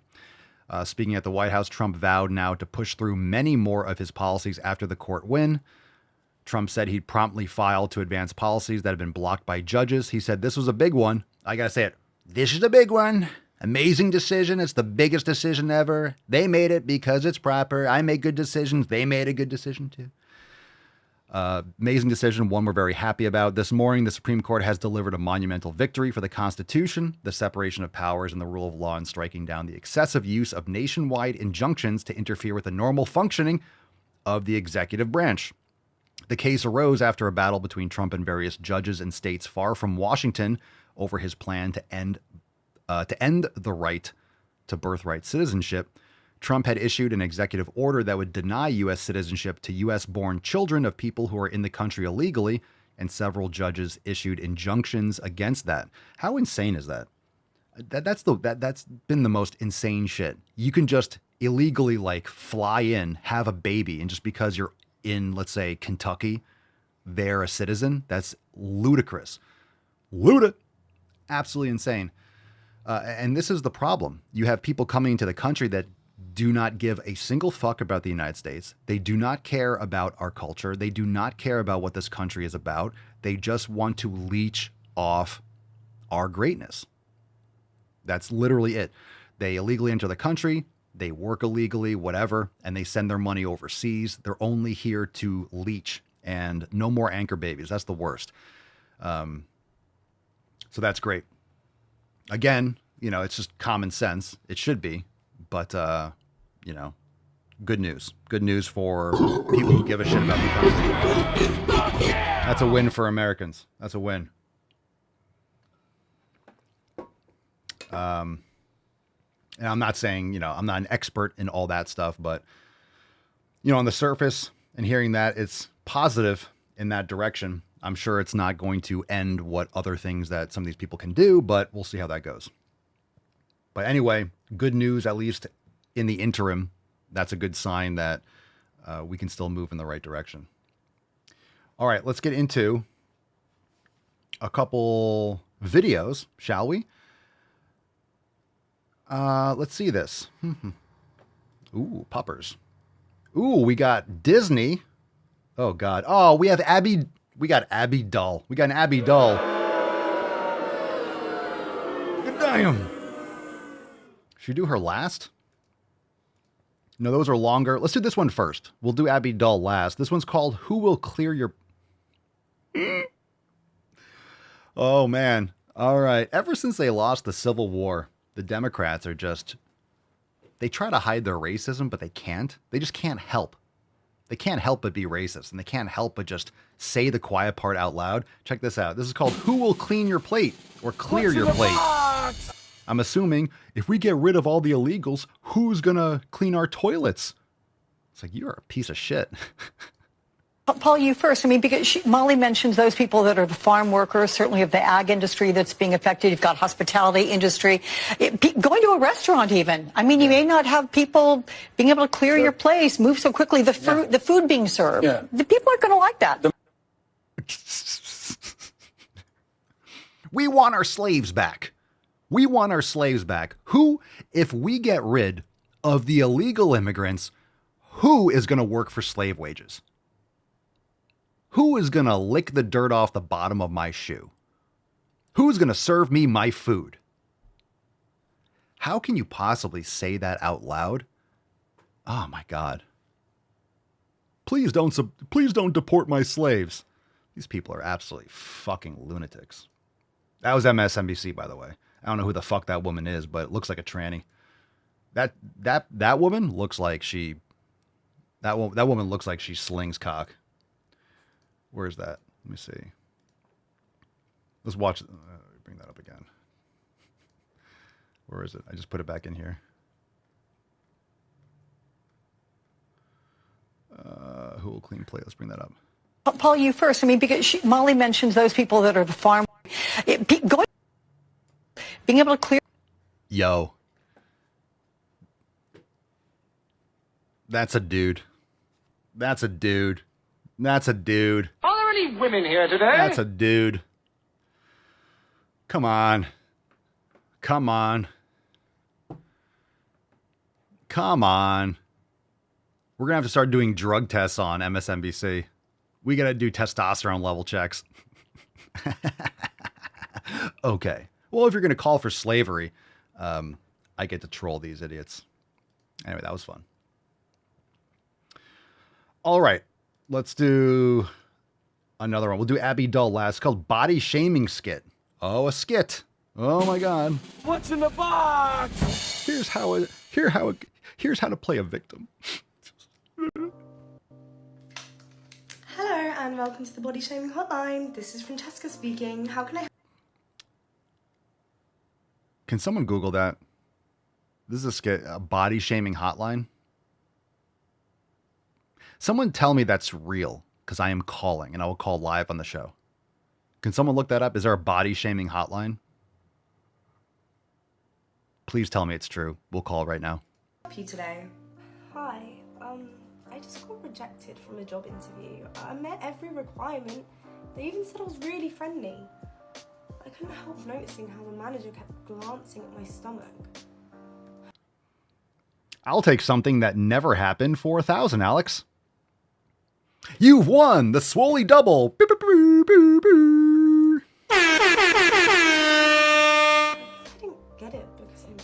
Speaking at the White House, Trump vowed now to push through many more of his policies after the court win. Trump said he'd promptly file to advance policies that have been blocked by judges. He said, this was a big one. I got to say it. This is a big one. Amazing decision. It's the biggest decision ever. They made it because it's proper. I make good decisions. They made a good decision too. Amazing decision, one we're very happy about. This morning, the Supreme Court has delivered a monumental victory for the Constitution, the separation of powers, and the rule of law, in striking down the excessive use of nationwide injunctions to interfere with the normal functioning of the executive branch. The case arose after a battle between Trump and various judges in states far from Washington over his plan to end the right to birthright citizenship. Trump had issued an executive order that would deny U.S. citizenship to U.S.-born children of people who are in the country illegally, and several judges issued injunctions against that. How insane is that? That's been the most insane shit. You can just illegally like fly in, have a baby, and just because you're in, let's say, Kentucky, they're a citizen. That's ludicrous. Absolutely insane. And this is the problem. You have people coming into the country that do not give a single fuck about the United States. They do not care about our culture. They do not care about what this country is about. They just want to leech off our greatness. That's literally it. They illegally enter the country, they work illegally, whatever, and they send their money overseas. They're only here to leech, and no more anchor babies. That's the worst. So that's great. Again, it's just common sense. It should be, but good news. Good news for people who give a shit about the country. That's a win for Americans. That's a win. And I'm not saying, I'm not an expert in all that stuff, but, on the surface and hearing that it's positive in that direction, I'm sure it's not going to end what other things that some of these people can do, but we'll see how that goes. But anyway, good news, at least in the interim. That's a good sign that we can still move in the right direction. All right, let's get into a couple videos, shall we? Let's see this. Ooh, poppers. Ooh, we got Disney. Oh, God. Oh, we have Abby. We got Abby Dull. We got an Abby Dull. Good damn. Should we do her last? No, those are longer. Let's do this one first. We'll do Abby Dull last. This one's called Who Will Clear Your... Oh, man. All right. Ever since they lost the Civil War, the Democrats are just... They try to hide their racism, but they can't. They just can't help. They can't help but be racist, and they can't help but just say the quiet part out loud. Check this out. This is called Who Will Clean Your Plate or Clear Your Plate. I'm assuming if we get rid of all the illegals, who's going to clean our toilets? It's like, you're a piece of shit. Paul, you first. I mean, because Molly mentions those people that are the farm workers, certainly of the ag industry that's being affected. You've got hospitality industry, going to a restaurant even. I mean, you may not have people being able to clear your place, move so quickly, the food being served. Yeah. The people aren't going to like that. We want our slaves back. We want our slaves back. Who, if we get rid of the illegal immigrants, who is going to work for slave wages? Who is going to lick the dirt off the bottom of my shoe? Who's going to serve me my food? How can you possibly say that out loud? Oh my God. Please don't deport my slaves. These people are absolutely fucking lunatics. That was MSNBC, by the way. I don't know who the fuck that woman is, but it looks like a tranny. That woman looks like that woman looks like she slings cock. Where's that? Let me see. Let's watch. Bring that up again. Where is it? I just put it back in here. Who will clean plate? Let's bring that up. Paul, you first. I mean, because Molly mentions those people that are the farm. Being able to clear. Yo. That's a dude. That's a dude. That's a dude. Are there any women here today? That's a dude. Come on. Come on. Come on. We're going to have to start doing drug tests on MSNBC. We got to do testosterone level checks. Okay. Well, if you're going to call for slavery, I get to troll these idiots. Anyway, that was fun. All right. Let's do another one. We'll do Abby Dull last. It's called Body Shaming Skit. Oh, a skit. Oh my God. What's in the box? Here's how to play a victim. Hello and welcome to the Body Shaming Hotline. This is Francesca speaking. How can I help? Can someone Google that? This is a skit, a body shaming hotline. Someone tell me that's real, because I am calling, and I will call live on the show. Can someone look that up? Is there a body shaming hotline? Please tell me it's true. We'll call right now. Help you today? Hi. I just got rejected from a job interview. I met every requirement. They even said I was really friendly. I couldn't help noticing how the manager kept glancing at my stomach. I'll take something that never happened for 1,000, Alex. You've won the Swole double. Boop, boop, boop, boop, boop. I didn't get it because I'm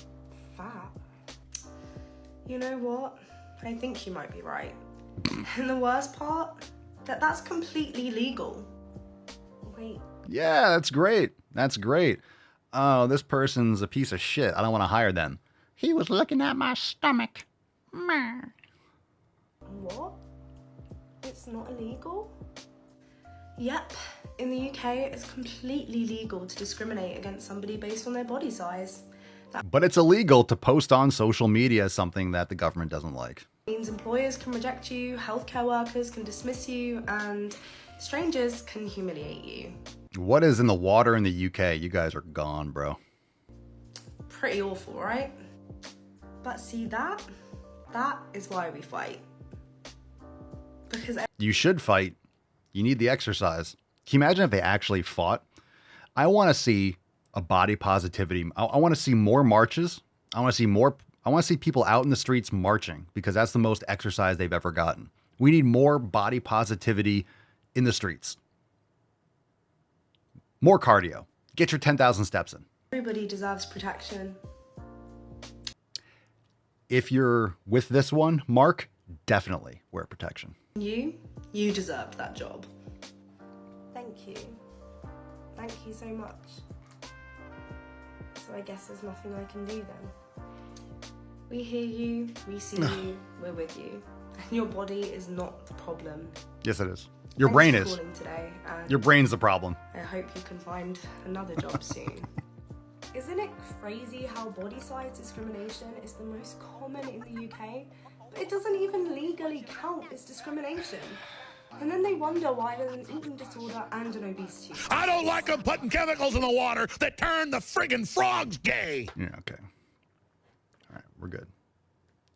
fat. You know what? I think you might be right. And the worst part? That's completely legal. Wait. Yeah, that's great. That's great. Oh, this person's a piece of shit. I don't want to hire them. He was looking at my stomach. What? It's not illegal? Yep. In the UK, it's completely legal to discriminate against somebody based on their body size. But it's illegal to post on social media something that the government doesn't like. Means employers can reject you, healthcare workers can dismiss you, and strangers can humiliate you. What is in the water in the UK? You guys are gone, bro. Pretty awful, right? But see that is why we fight. Because you should fight. You need the exercise. Can you imagine if they actually fought? I want to see a body positivity. I want to see more marches. I want to see people out in the streets marching, because that's the most exercise they've ever gotten. We need more body positivity in the streets. More cardio. Get your 10,000 steps in. everybody deserves protection. If you're with this one, Mark, definitely wear protection. You deserved that job. Thank you. Thank you so much. So I guess there's nothing I can do then. We hear you, we see you, we're with you. And your body is not the problem. Yes, it is. Your brain is. Calling today, and your brain's the problem. I hope you can find another job soon. Isn't it crazy how body size discrimination is the most common in the UK, but it doesn't even legally count as discrimination? And then they wonder why there's an eating disorder and an obesity. I don't like them putting chemicals in the water that turn the friggin' frogs gay. Yeah, okay. All right, we're good.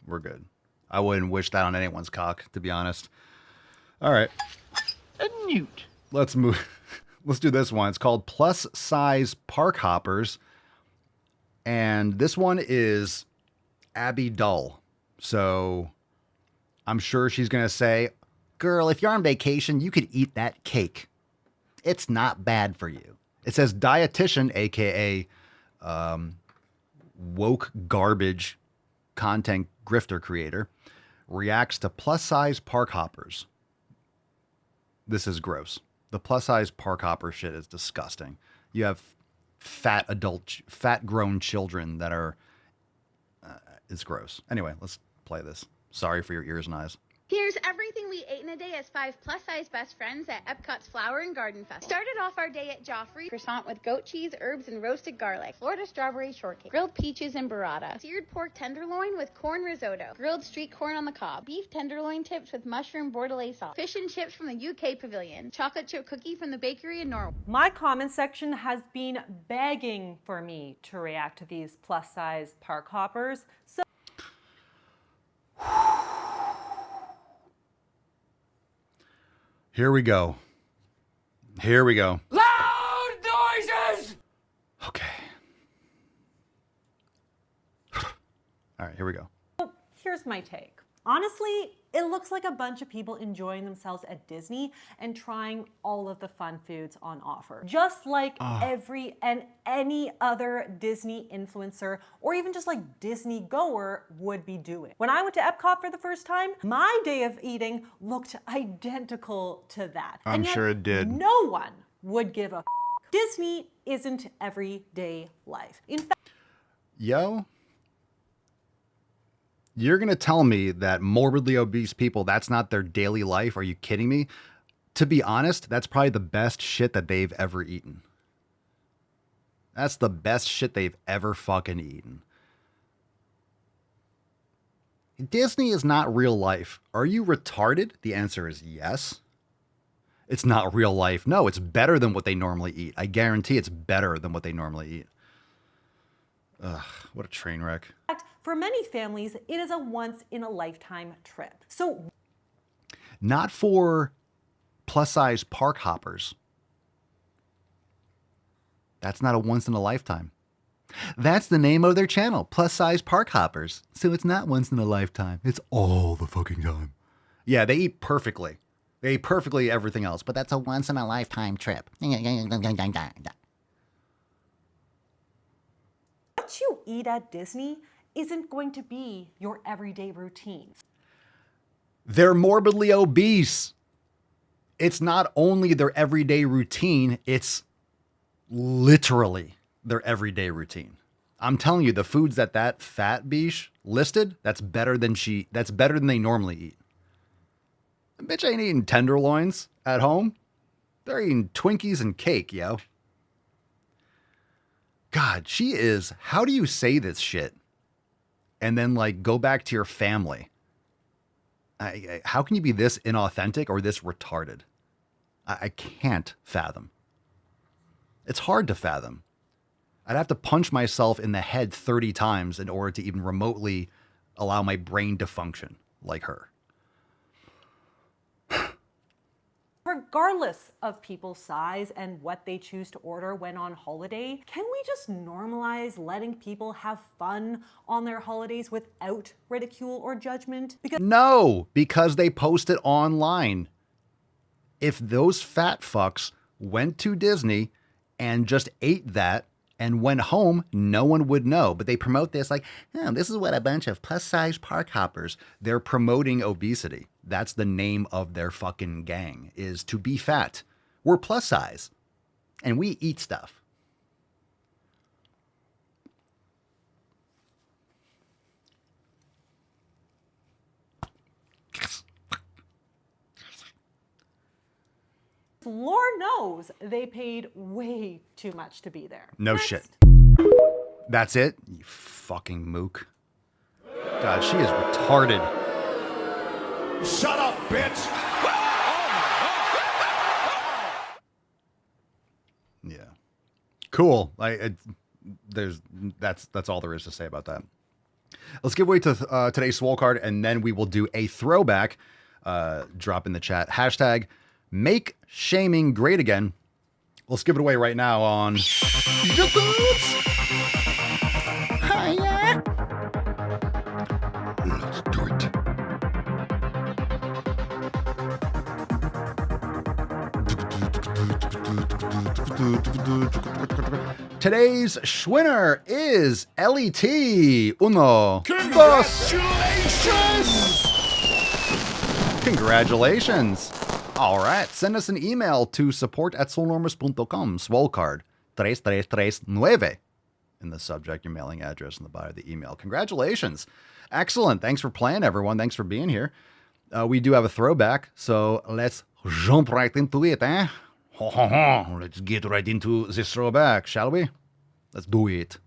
We're good. I wouldn't wish that on anyone's cock, to be honest. All right. A newt. Let's move Let's do this one. It's called Plus Size Park Hoppers. And this one is Abby Dull. So I'm sure she's going to say, girl, if you're on vacation, you could eat that cake. It's not bad for you. It says dietitian, aka woke garbage content grifter creator, reacts to plus size park hoppers. This is gross. The plus size park hopper shit is disgusting. You have fat grown children that are, it's gross. Anyway, let's play this. Sorry for your ears and eyes. Here's everything we ate in a day as 5 plus-size best friends at Epcot's Flower and Garden Festival. Started off our day at Joffrey, croissant with goat cheese, herbs, and roasted garlic. Florida strawberry shortcake. Grilled peaches and burrata. Seared pork tenderloin with corn risotto. Grilled street corn on the cob. Beef tenderloin tips with mushroom bordelaise sauce. Fish and chips from the UK pavilion. Chocolate chip cookie from the bakery in Norway. My comment section has been begging for me to react to these plus-size park hoppers. So Here we go. Here we go. Loud noises! Okay. All right, here we go. here's my take. Honestly, it looks like a bunch of people enjoying themselves at Disney and trying all of the fun foods on offer. Just like every and any other Disney influencer or even just like Disney goer would be doing. When I went to Epcot for the first time, my day of eating looked identical to that. I'm sure it did. No one would give a Disney isn't everyday life. In fact, Yo, you're going to tell me that morbidly obese people, that's not their daily life? Are you kidding me? To be honest, that's probably the best shit that they've ever eaten. That's the best shit they've ever fucking eaten. Disney is not real life. Are you retarded? The answer is yes. It's not real life. No, it's better than what they normally eat. I guarantee it's better than what they normally eat. Ugh, what a train wreck. for many families, it is a once-in-a-lifetime trip. So, not for plus-size park hoppers. That's not a once-in-a-lifetime. That's the name of their channel, Plus-Size Park Hoppers. So it's not once in a lifetime. It's all the fucking time. Yeah, they eat perfectly. They eat perfectly everything else, but that's a once-in-a-lifetime trip. what you eat at Disney isn't going to be your everyday routine. They're morbidly obese. It's not only their everyday routine, it's literally their everyday routine. I'm telling you, the foods that fat biche listed, that's better than they normally eat. The bitch ain't eating tenderloins at home. They're eating Twinkies and cake, yo. God, she is. How do you say this shit and then like go back to your family? How can you be this inauthentic or this retarded? I can't fathom. It's hard to fathom. I'd have to punch myself in the head 30 times in order to even remotely allow my brain to function like her. Regardless of people's size and what they choose to order when on holiday, can we just normalize letting people have fun on their holidays without ridicule or judgment? Because they post it online. If those fat fucks went to Disney and just ate that and went home, no one would know. But they promote this like, oh, this is what a bunch of plus-size park hoppers. They're promoting obesity. That's the name of their fucking gang, is to be fat. We're plus size, and we eat stuff. Lord knows they paid way too much to be there. No shit. That's it? You fucking mook. God, she is retarded. Shut up, bitch! Yeah. Cool. That's all there is to say about that. Let's give way to today's Swole card, and then we will do a throwback. Drop in the chat. Hashtag make shaming great again. We'll skip it away right now on Hiya. Let's do it. Today's Schwinner is LET Uno. Congratulations! Congratulations. All right. Send us an email to support@swolenormous.com. Swole card 3339 in the subject, your mailing address in the body of the email. Congratulations. Excellent. Thanks for playing, everyone. Thanks for being here. We do have a throwback, so let's jump right into it, eh? Let's get right into this throwback, shall we? Let's do it.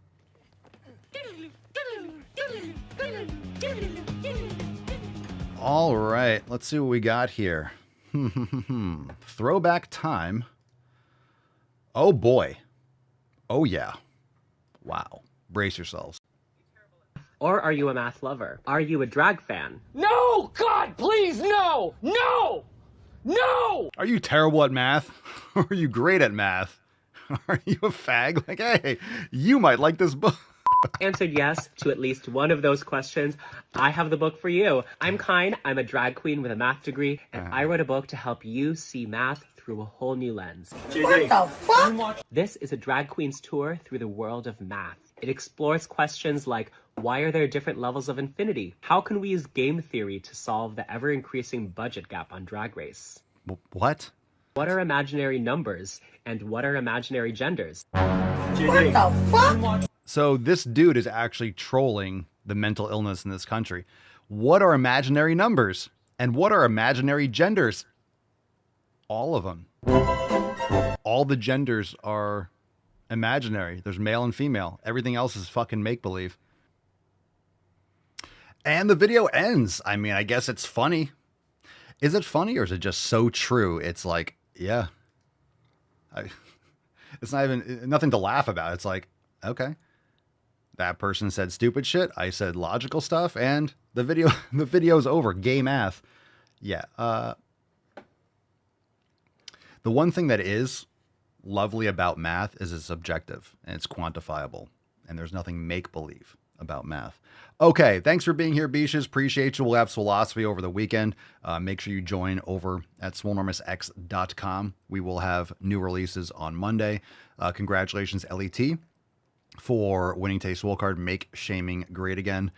All right, let's see what we got here. Throwback time. Oh boy. Oh yeah. Wow. Brace yourselves. Or are you a math lover? Are you a drag fan? No! God, please, no! No! No! Are you terrible at math? Or are you great at math? Are you a fag? Like, hey, you might like this book. Answered yes to at least one of those questions, I have the book for you. I'm Kine, I'm a drag queen with a math degree, and I wrote a book to help you see math through a whole new lens. What the fuck? This is a drag queen's tour through the world of math. It explores questions like, why are there different levels of infinity? How can we use game theory to solve the ever-increasing budget gap on Drag Race? What? What are imaginary numbers? And what are imaginary genders? What the fuck? So this dude is actually trolling the mental illness in this country. What are imaginary numbers? And what are imaginary genders? All of them. All the genders are imaginary. There's male and female. Everything else is fucking make-believe. And the video ends. I mean, I guess it's funny. Is it funny or is it just so true? It's like, yeah. It's not even nothing to laugh about. It's like, okay. That person said stupid shit. I said logical stuff, and the video's over. Gay math. Yeah. The one thing that is lovely about math is it's objective and it's quantifiable, and there's nothing make-believe about math. Okay, thanks for being here, Beaches. Appreciate you. We'll have Swolosophy over the weekend. Make sure you join over at swolenormousx.com. We will have new releases on Monday. Congratulations, LET, for winning Tay Swole card. Make shaming great again.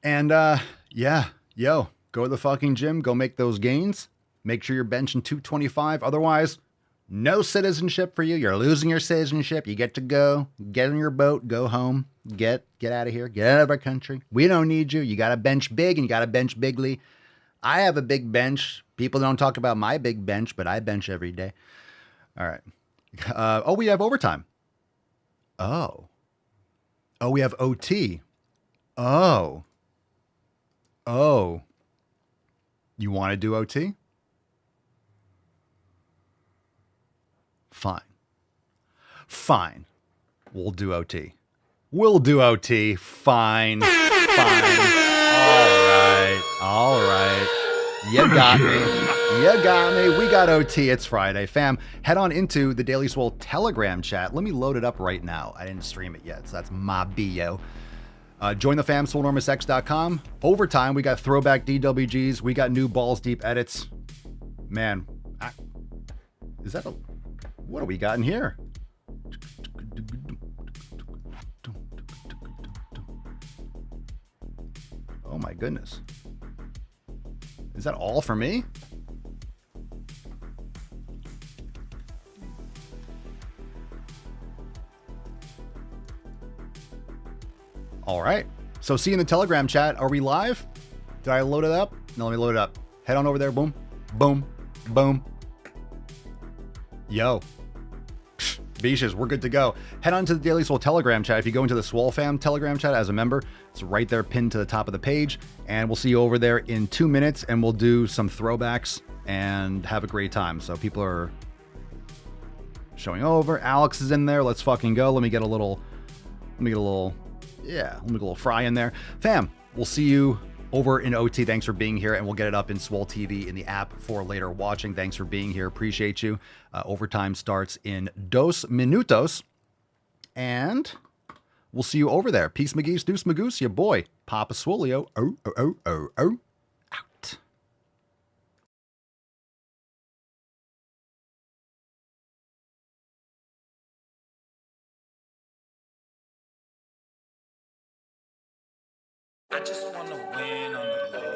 And yeah, yo, go to the fucking gym. Go make those gains. Make sure you're benching 225. Otherwise, no citizenship for you. You're losing your citizenship. You get to go. Get on your boat. Go home. Get out of here. Get out of our country. We don't need you. You got to bench big and you got to bench bigly. I have a big bench. People don't talk about my big bench, but I bench every day. All right. Oh, we have overtime. Oh, we have OT. Oh. You want to do OT? Fine. We'll do OT. Fine. All right. You got me. We got OT. It's Friday. Fam, head on into the Daily Swole Telegram chat. Let me load it up right now. I didn't stream it yet, so that's my bio. Join the fam, swolenormousx.com. Overtime, we got throwback DWGs. We got new balls deep edits. Man, what do we got in here? Oh my goodness. Is that all for me? All right. So see you in the Telegram chat. Are we live? Did I load it up? No, let me load it up. Head on over there. Boom. Boom. Boom. Yo. Beaches, we're good to go. Head on to the Daily Swole Telegram chat. If you go into the Swole Fam Telegram chat as a member, it's right there pinned to the top of the page. And we'll see you over there in 2 minutes, and we'll do some throwbacks and have a great time. So people are showing over. Alex is in there. Let's fucking go. Let me get a little fry in there. Fam, we'll see you over in OT. Thanks for being here, and we'll get it up in Swole TV in the app for later watching. Thanks for being here. Appreciate you. Overtime starts in 2 minutos, and we'll see you over there. Peace, McGee's, Deuce Magoose, your boy, Papa Swolio. Out. I just wanna win on the low.